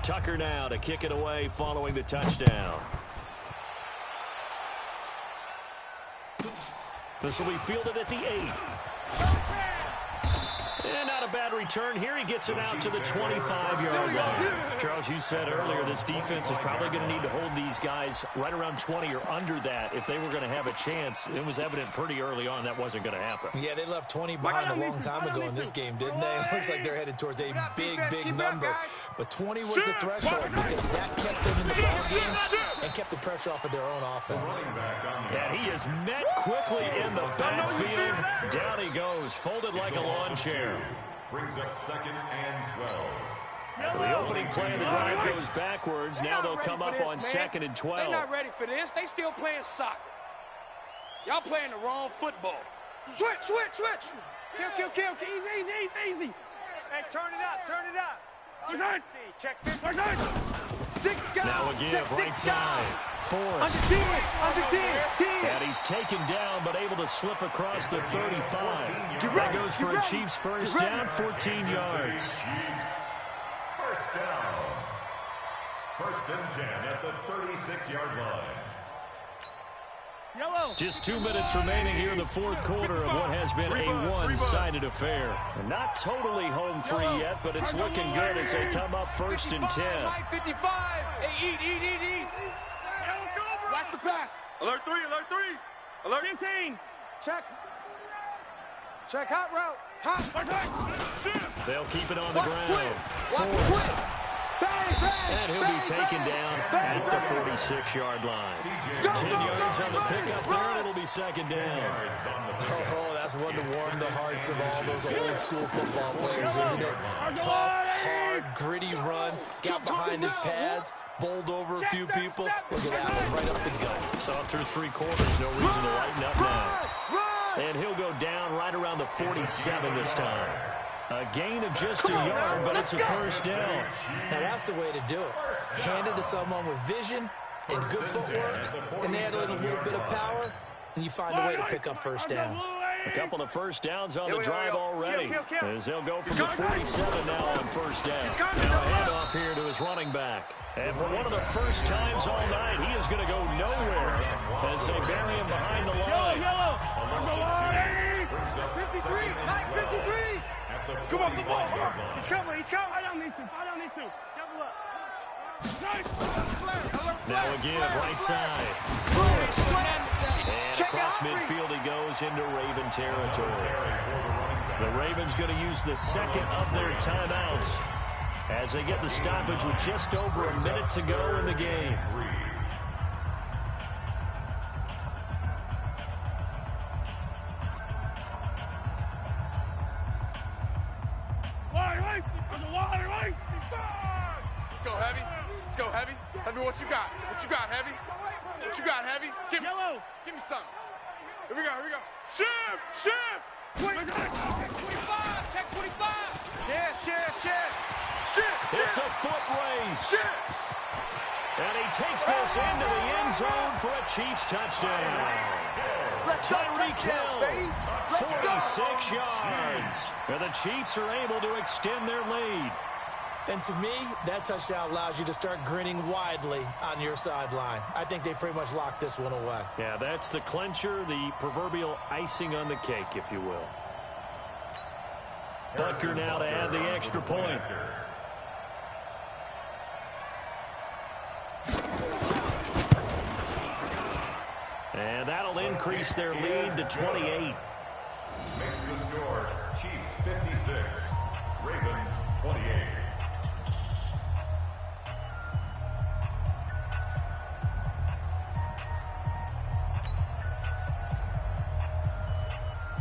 A: Tucker now to kick it away following the touchdown. This will be fielded at the 8. And not a bad return here. He gets it out to the 25-yard line. Charles, you said earlier this defense is probably going to need to hold these guys right around 20 or under that if they were going to have a chance. It was evident pretty early on that wasn't going to happen.
E: Yeah, they left 20 behind a long time ago in this game, didn't they? It looks like they're headed towards a big number. But 20 was the threshold because that kept them in the ball game and kept the pressure off of their own offense.
A: And he is met quickly in the backfield. Down he goes, folded like a lawn chair.
B: Brings up 2nd and 12.
A: So the opening play of the drive goes backwards. Now they'll come up on 2nd and 12.
F: They're not ready for this. They still playing soccer. Y'all playing the wrong football.
C: Switch.
F: Kill. Easy.
C: Hey, turn it up.
F: Check this.
A: Now a give right side. Forrest.
C: Under 10.
A: And he's taken down, but able to slip across the 35. That goes for a Chiefs first down, 14 yards.
B: Chiefs, first down. 1st and 10 at the 36-yard line.
F: Yellow.
A: Just 2 minutes remaining here in the fourth quarter of what has been a one-sided affair. Not totally home free yet, but it's looking good as they come up 1st and 10.
F: 55. Hey, eat. Watch the pass.
D: Alert 3. Alert
F: 15. Check.
C: Hot route.
A: They'll keep it on the ground.
C: Watch
A: Forrest.
C: Bang.
A: And he'll be taken down at the 46-yard line. 10 yards on the pickup there, and it'll be 2nd down.
E: Oh, that's one to warm the hearts of all those old school football players, isn't it? Tough, hard, gritty run. Got behind his pads, bowled over a few people. Look at that one, right up the gut.
A: Saw it through 3 quarters. No reason to lighten up now. And he'll go down right around the 47 this time. A gain of just a yard, but it's a first down.
E: Now, that's the way to do it. Hand it to someone with vision and good footwork, and add in a little bit of power, and you find a way to pick up first downs.
A: A couple of first downs on the drive already. As they'll go from the 47 now on first down. Now a handoff here to his running back. And for one of the first times all night, he is going to go nowhere as they bury him behind the line.
F: Yellow.
C: 53. Mike, 53.
D: Come on, the ball.
F: He's coming. Fight on these two. Double up.
A: Now a give right side. Forrest. And across midfield he goes into Raven territory. The Ravens going to use the 2nd of their timeouts as they get the stoppage with just over a minute to go in the game.
D: Let's go, Heavy. Heavy, what you got? Heavy? Give me something. Here we go. Shift!
F: 25. Check 25.
C: Shift.
A: It's a foot race. And he takes this into the end zone for a Chiefs touchdown. Tyreek Hill, 46 yards. And the Chiefs are able to extend their lead.
E: And to me, that touchdown allows you to start grinning widely on your sideline. I think they pretty much locked this one away.
A: Yeah, that's the clincher, the proverbial icing on the cake, if you will. Butker now to add the extra point. And that'll increase their lead to 28.
B: Makes the score Chiefs 56, Ravens 28.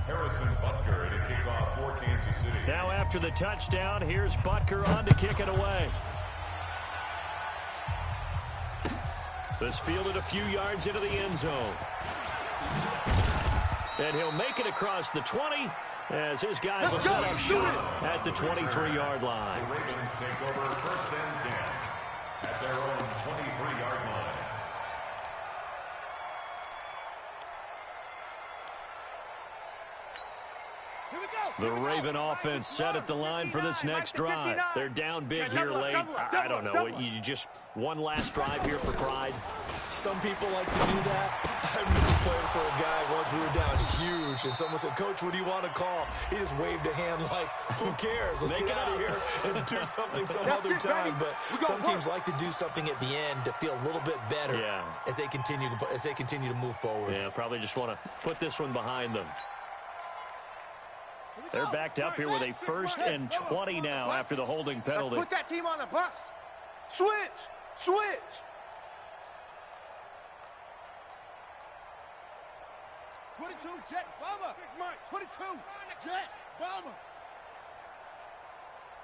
B: Harrison Butker to kick off for Kansas City.
A: Now after the touchdown, here's Butker on to kick it away. This fielded a few yards into the end zone. And he'll make it across the 20 as his guys will set up shop at the 23-yard line.
B: The Ravens take over 1st and 10 at their own 23-yard line.
A: The Raven offense set at the line for this next drive. They're down big here late. I don't know. You just one last drive here for pride.
E: Some people like to do that. I remember playing for a guy once. We were down huge, and someone said, "Coach, what do you want to call?" He just waved a hand like, "Who cares? Let's get out of here and do something some other time." But some teams like to do something at the end to feel a little bit better as they continue to move forward.
A: Yeah, probably just want to put this one behind them. They're backed up here with a 1st and 20 now after the holding penalty.
C: Let's put that team on the bus. Switch. 22, Jet, Bomber. 22, Jet, Bomber.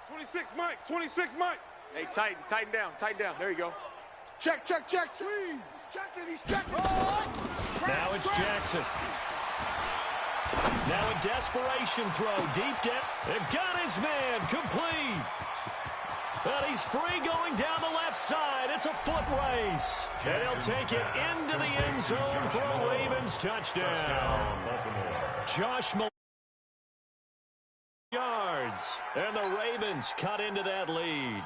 D: 26, Mike. 26, Mike. Hey, tighten down. There you go. Check.
C: He's checking.
A: Now it's Jackson. Now a desperation throw. Deep down. And got his man. Complete. But he's free going down the left side. It's a foot race. And he'll take it into the end zone for a Ravens touchdown. Josh Malone yards. And the Ravens cut into that lead.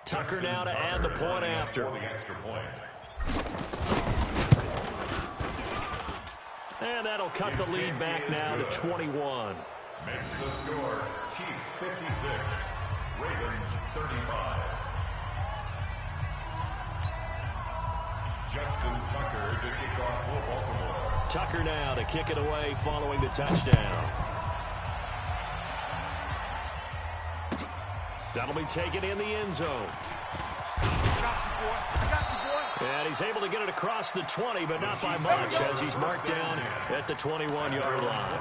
A: Tucker now to add the point after. And that'll cut the lead back now to 21.
B: Makes the score Chiefs 56, Ravens 35. Justin Tucker to kick off for Baltimore.
A: Tucker now to kick it away following the touchdown. That'll be taken in the end zone.
C: I got you, boy.
A: And he's able to get it across the 20, but not by much, as he's marked down at the 21-yard line.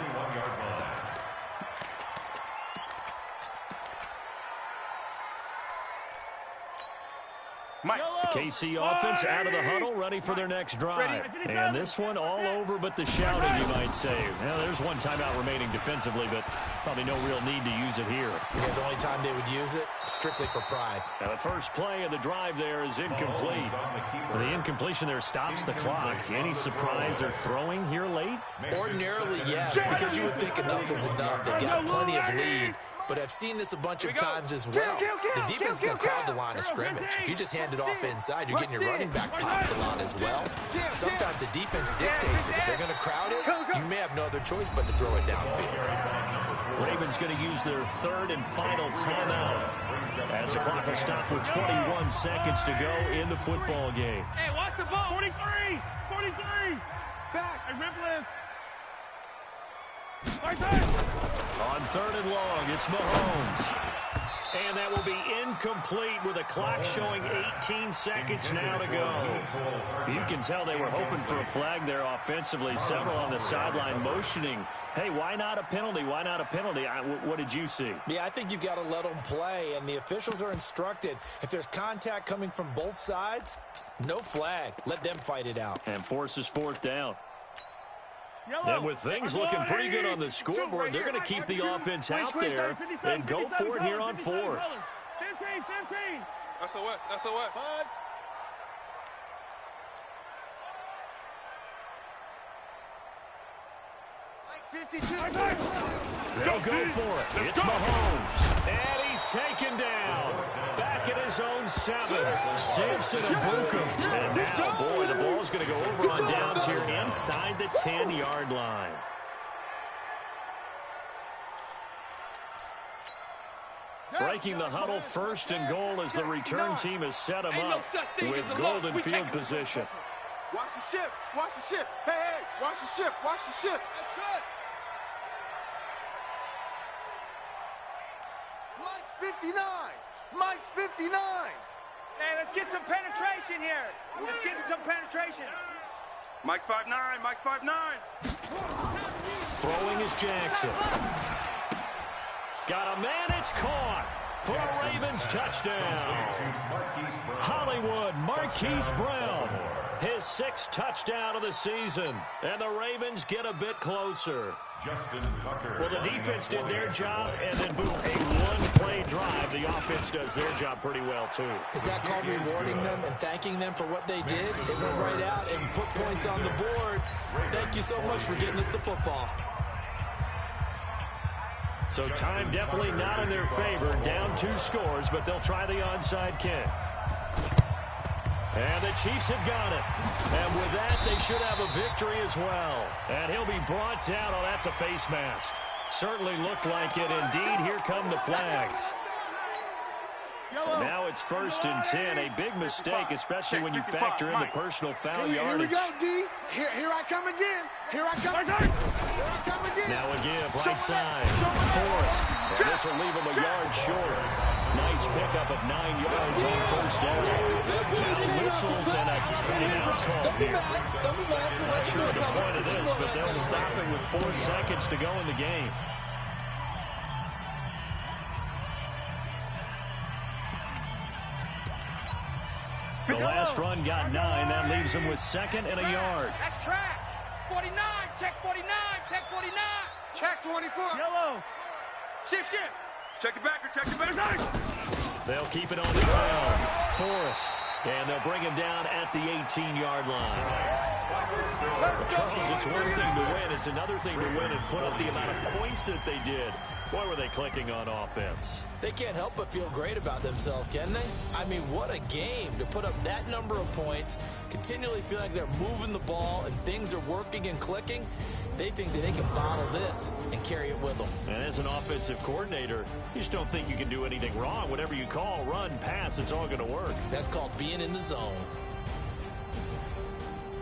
A: The KC offense out of the huddle, ready for their next drive. And this one all over but the shouting, you might say. Now, there's one timeout remaining defensively, but probably no real need to use it here.
E: Yeah, the only time they would use it, strictly for pride.
A: Now, the first play of the drive there is incomplete. The incompletion there stops the clock. Any surprise they're throwing here late?
E: Ordinarily, yes, because you would think enough is enough. They've got plenty of lead. But I've seen this a bunch of times as well. The defense can crowd the line of scrimmage. If you just hand it off inside, you're getting your running back popped a lot as well. Sometimes the defense dictates it. If they're going to crowd it, you may have no other choice but to throw it downfield.
A: Ravens going to use their 3rd and final timeout as the clock will stop with 21 seconds to go in the football game.
F: Hey, watch the ball. 43. Back. Hey, rip list.
A: On 3rd and long, it's Mahomes. And that will be incomplete with a clock showing 18 seconds now to go. You can tell they were hoping for a flag there offensively. Several on the sideline motioning, hey, why not a penalty? Why not a penalty? What did you see?
E: Yeah, I think you've got to let them play, and the officials are instructed. If there's contact coming from both sides, no flag. Let them fight it out.
A: And forces 4th down. And with things looking pretty good on the scoreboard, they're going to keep the offense out there and go for it here on 4th.
F: 15.
D: SOS.
C: Buds. Mike 52.
A: They'll go for it. It's Mahomes. And he's taken down. Back at his own 7. Samson Abukum. And now, boy, the ball's going to go over on downs here inside the 10-yard line. Breaking the huddle, 1st and goal as the return team has set him up with golden field position.
C: Watch the ship. Hey, watch the ship. That's it. Mike's 59.
F: Hey, let's get some penetration here. Let's get some penetration.
C: Mike's 5'9".
A: Throwing is Jackson. Got a man, it's caught for a Ravens touchdown. Hollywood Marquise Brown. His 6th touchdown of the season. And the Ravens get a bit closer.
B: Justin Tucker.
A: Well, the defense did their job, and then, boom, a one-play drive. The offense does their job pretty well, too.
E: Is that called rewarding them and thanking them for what they did? They went right out and put points on the board. Thank you so much for getting us the football.
A: So time definitely not in their favor. Down 2 scores, but they'll try the onside kick. And the Chiefs have got it. And with that, they should have a victory as well. And he'll be brought down. Oh, that's a face mask. Certainly looked like it. Indeed, here come the flags. Now it's 1st and 10. A big mistake, especially when you factor in the personal foul yardage.
C: Here we go, D. Here I come again. Here I come again. Here I come again.
A: Now a give, right side. Forrest. And this will leave him a yard short. Nice pickup of 9 yards on 1st down. Now whistles and a timeout call here. Not sure the point of this, but they'll stop it with 4 seconds to go in the game. The last run got 9. That leaves him with 2nd and a yard.
F: That's track. 49. Check 49. Check 49.
C: Check 24.
F: Yellow. Shift.
C: Check it back or check it back.
A: They'll keep it on the ground. Forrest. And they'll bring him down at the 18-yard line. Charles, it's one thing to win. It's another thing to win and put up the amount of points that they did. Boy, were they clicking on offense.
E: They can't help but feel great about themselves, can they? I mean, what a game to put up that number of points, continually feel like they're moving the ball and things are working and clicking. They think that they can bottle this and carry it with them.
A: And as an offensive coordinator, you just don't think you can do anything wrong. Whatever you call, run, pass, it's all going to work.
E: That's called being in the zone.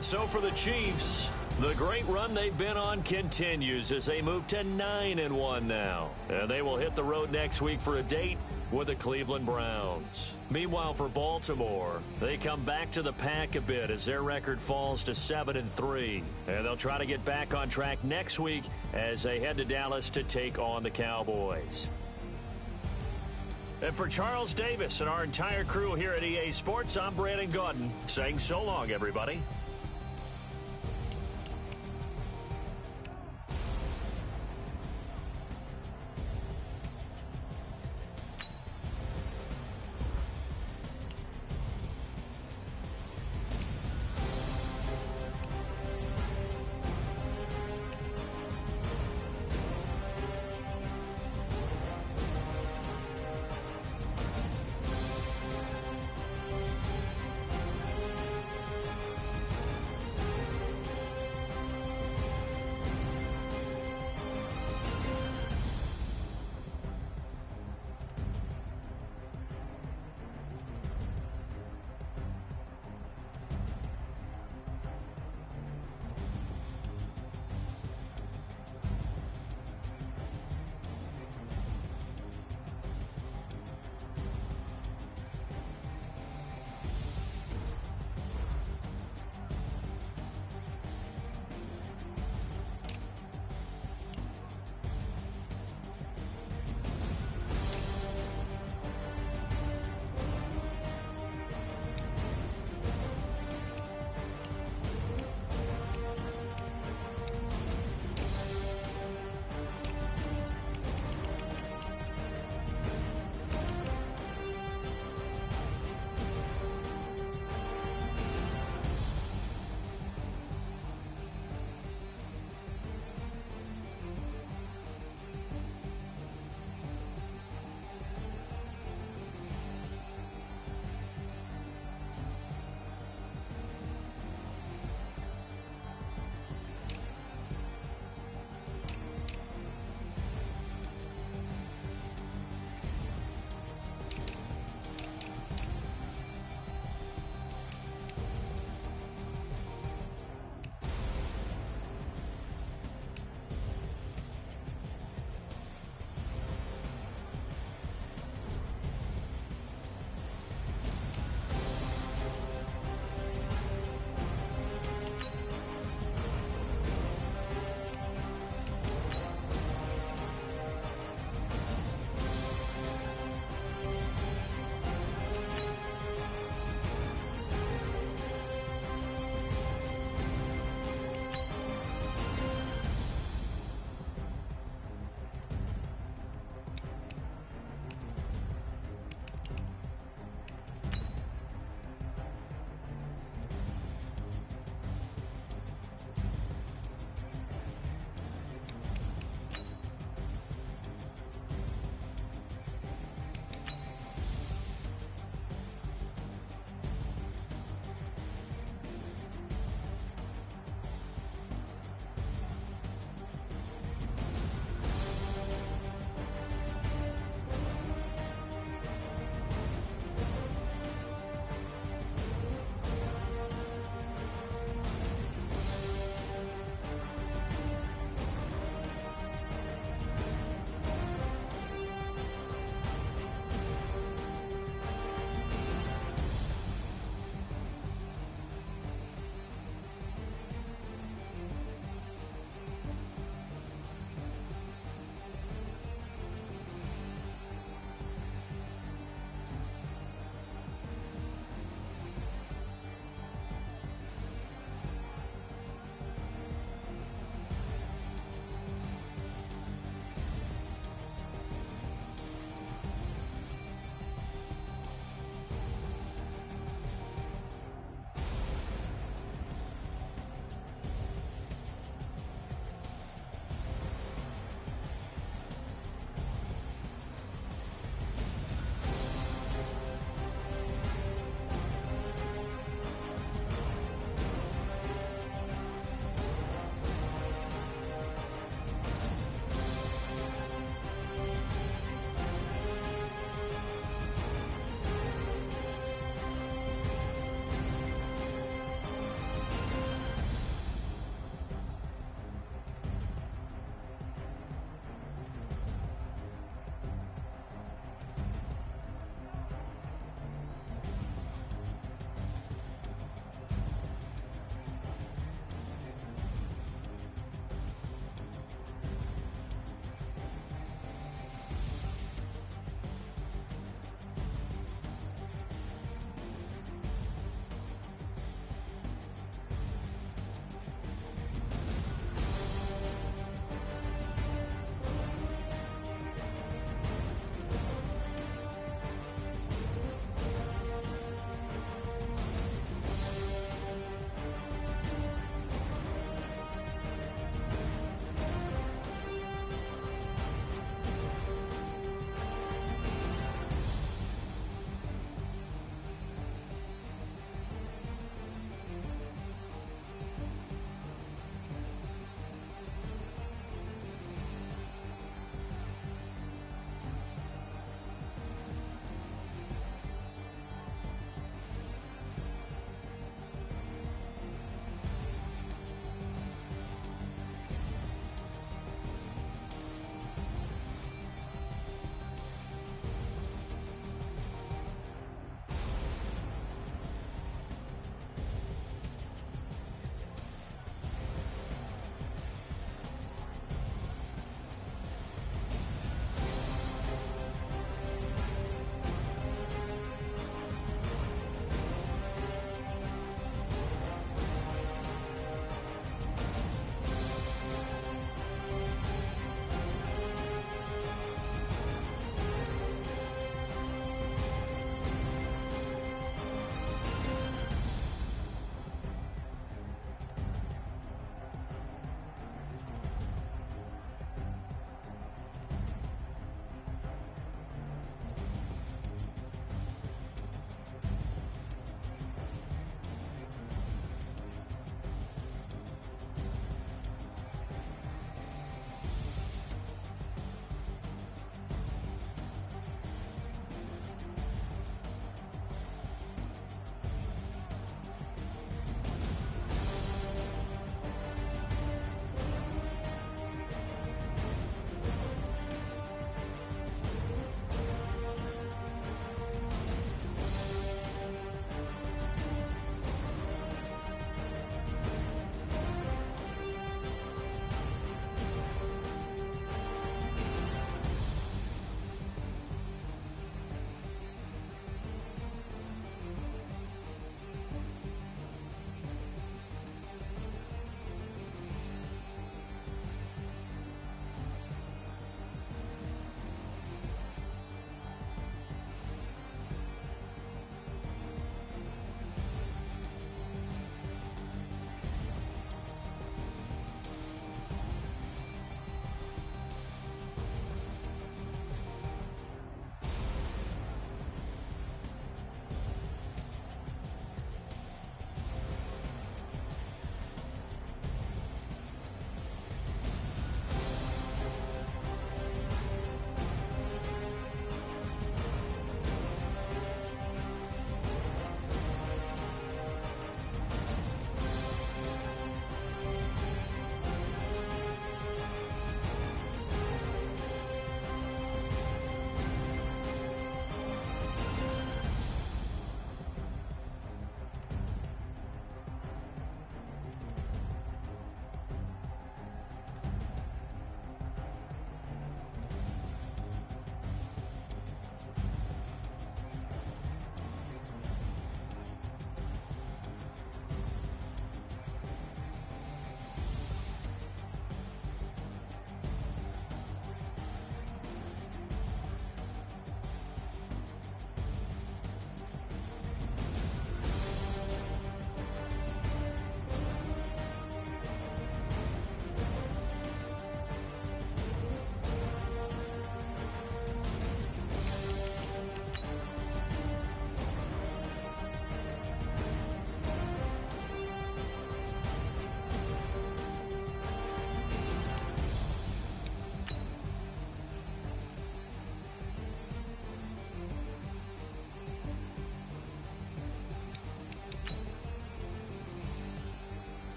A: So for the Chiefs, the great run they've been on continues as they move to 9-1 now. And they will hit the road next week for a date with the Cleveland Browns. Meanwhile, for Baltimore, they come back to the pack a bit as their record falls to 7-3. And they'll try to get back on track next week as they head to Dallas to take on the Cowboys. And for Charles Davis and our entire crew here at EA Sports, I'm Brandon Gaudin saying so long, everybody.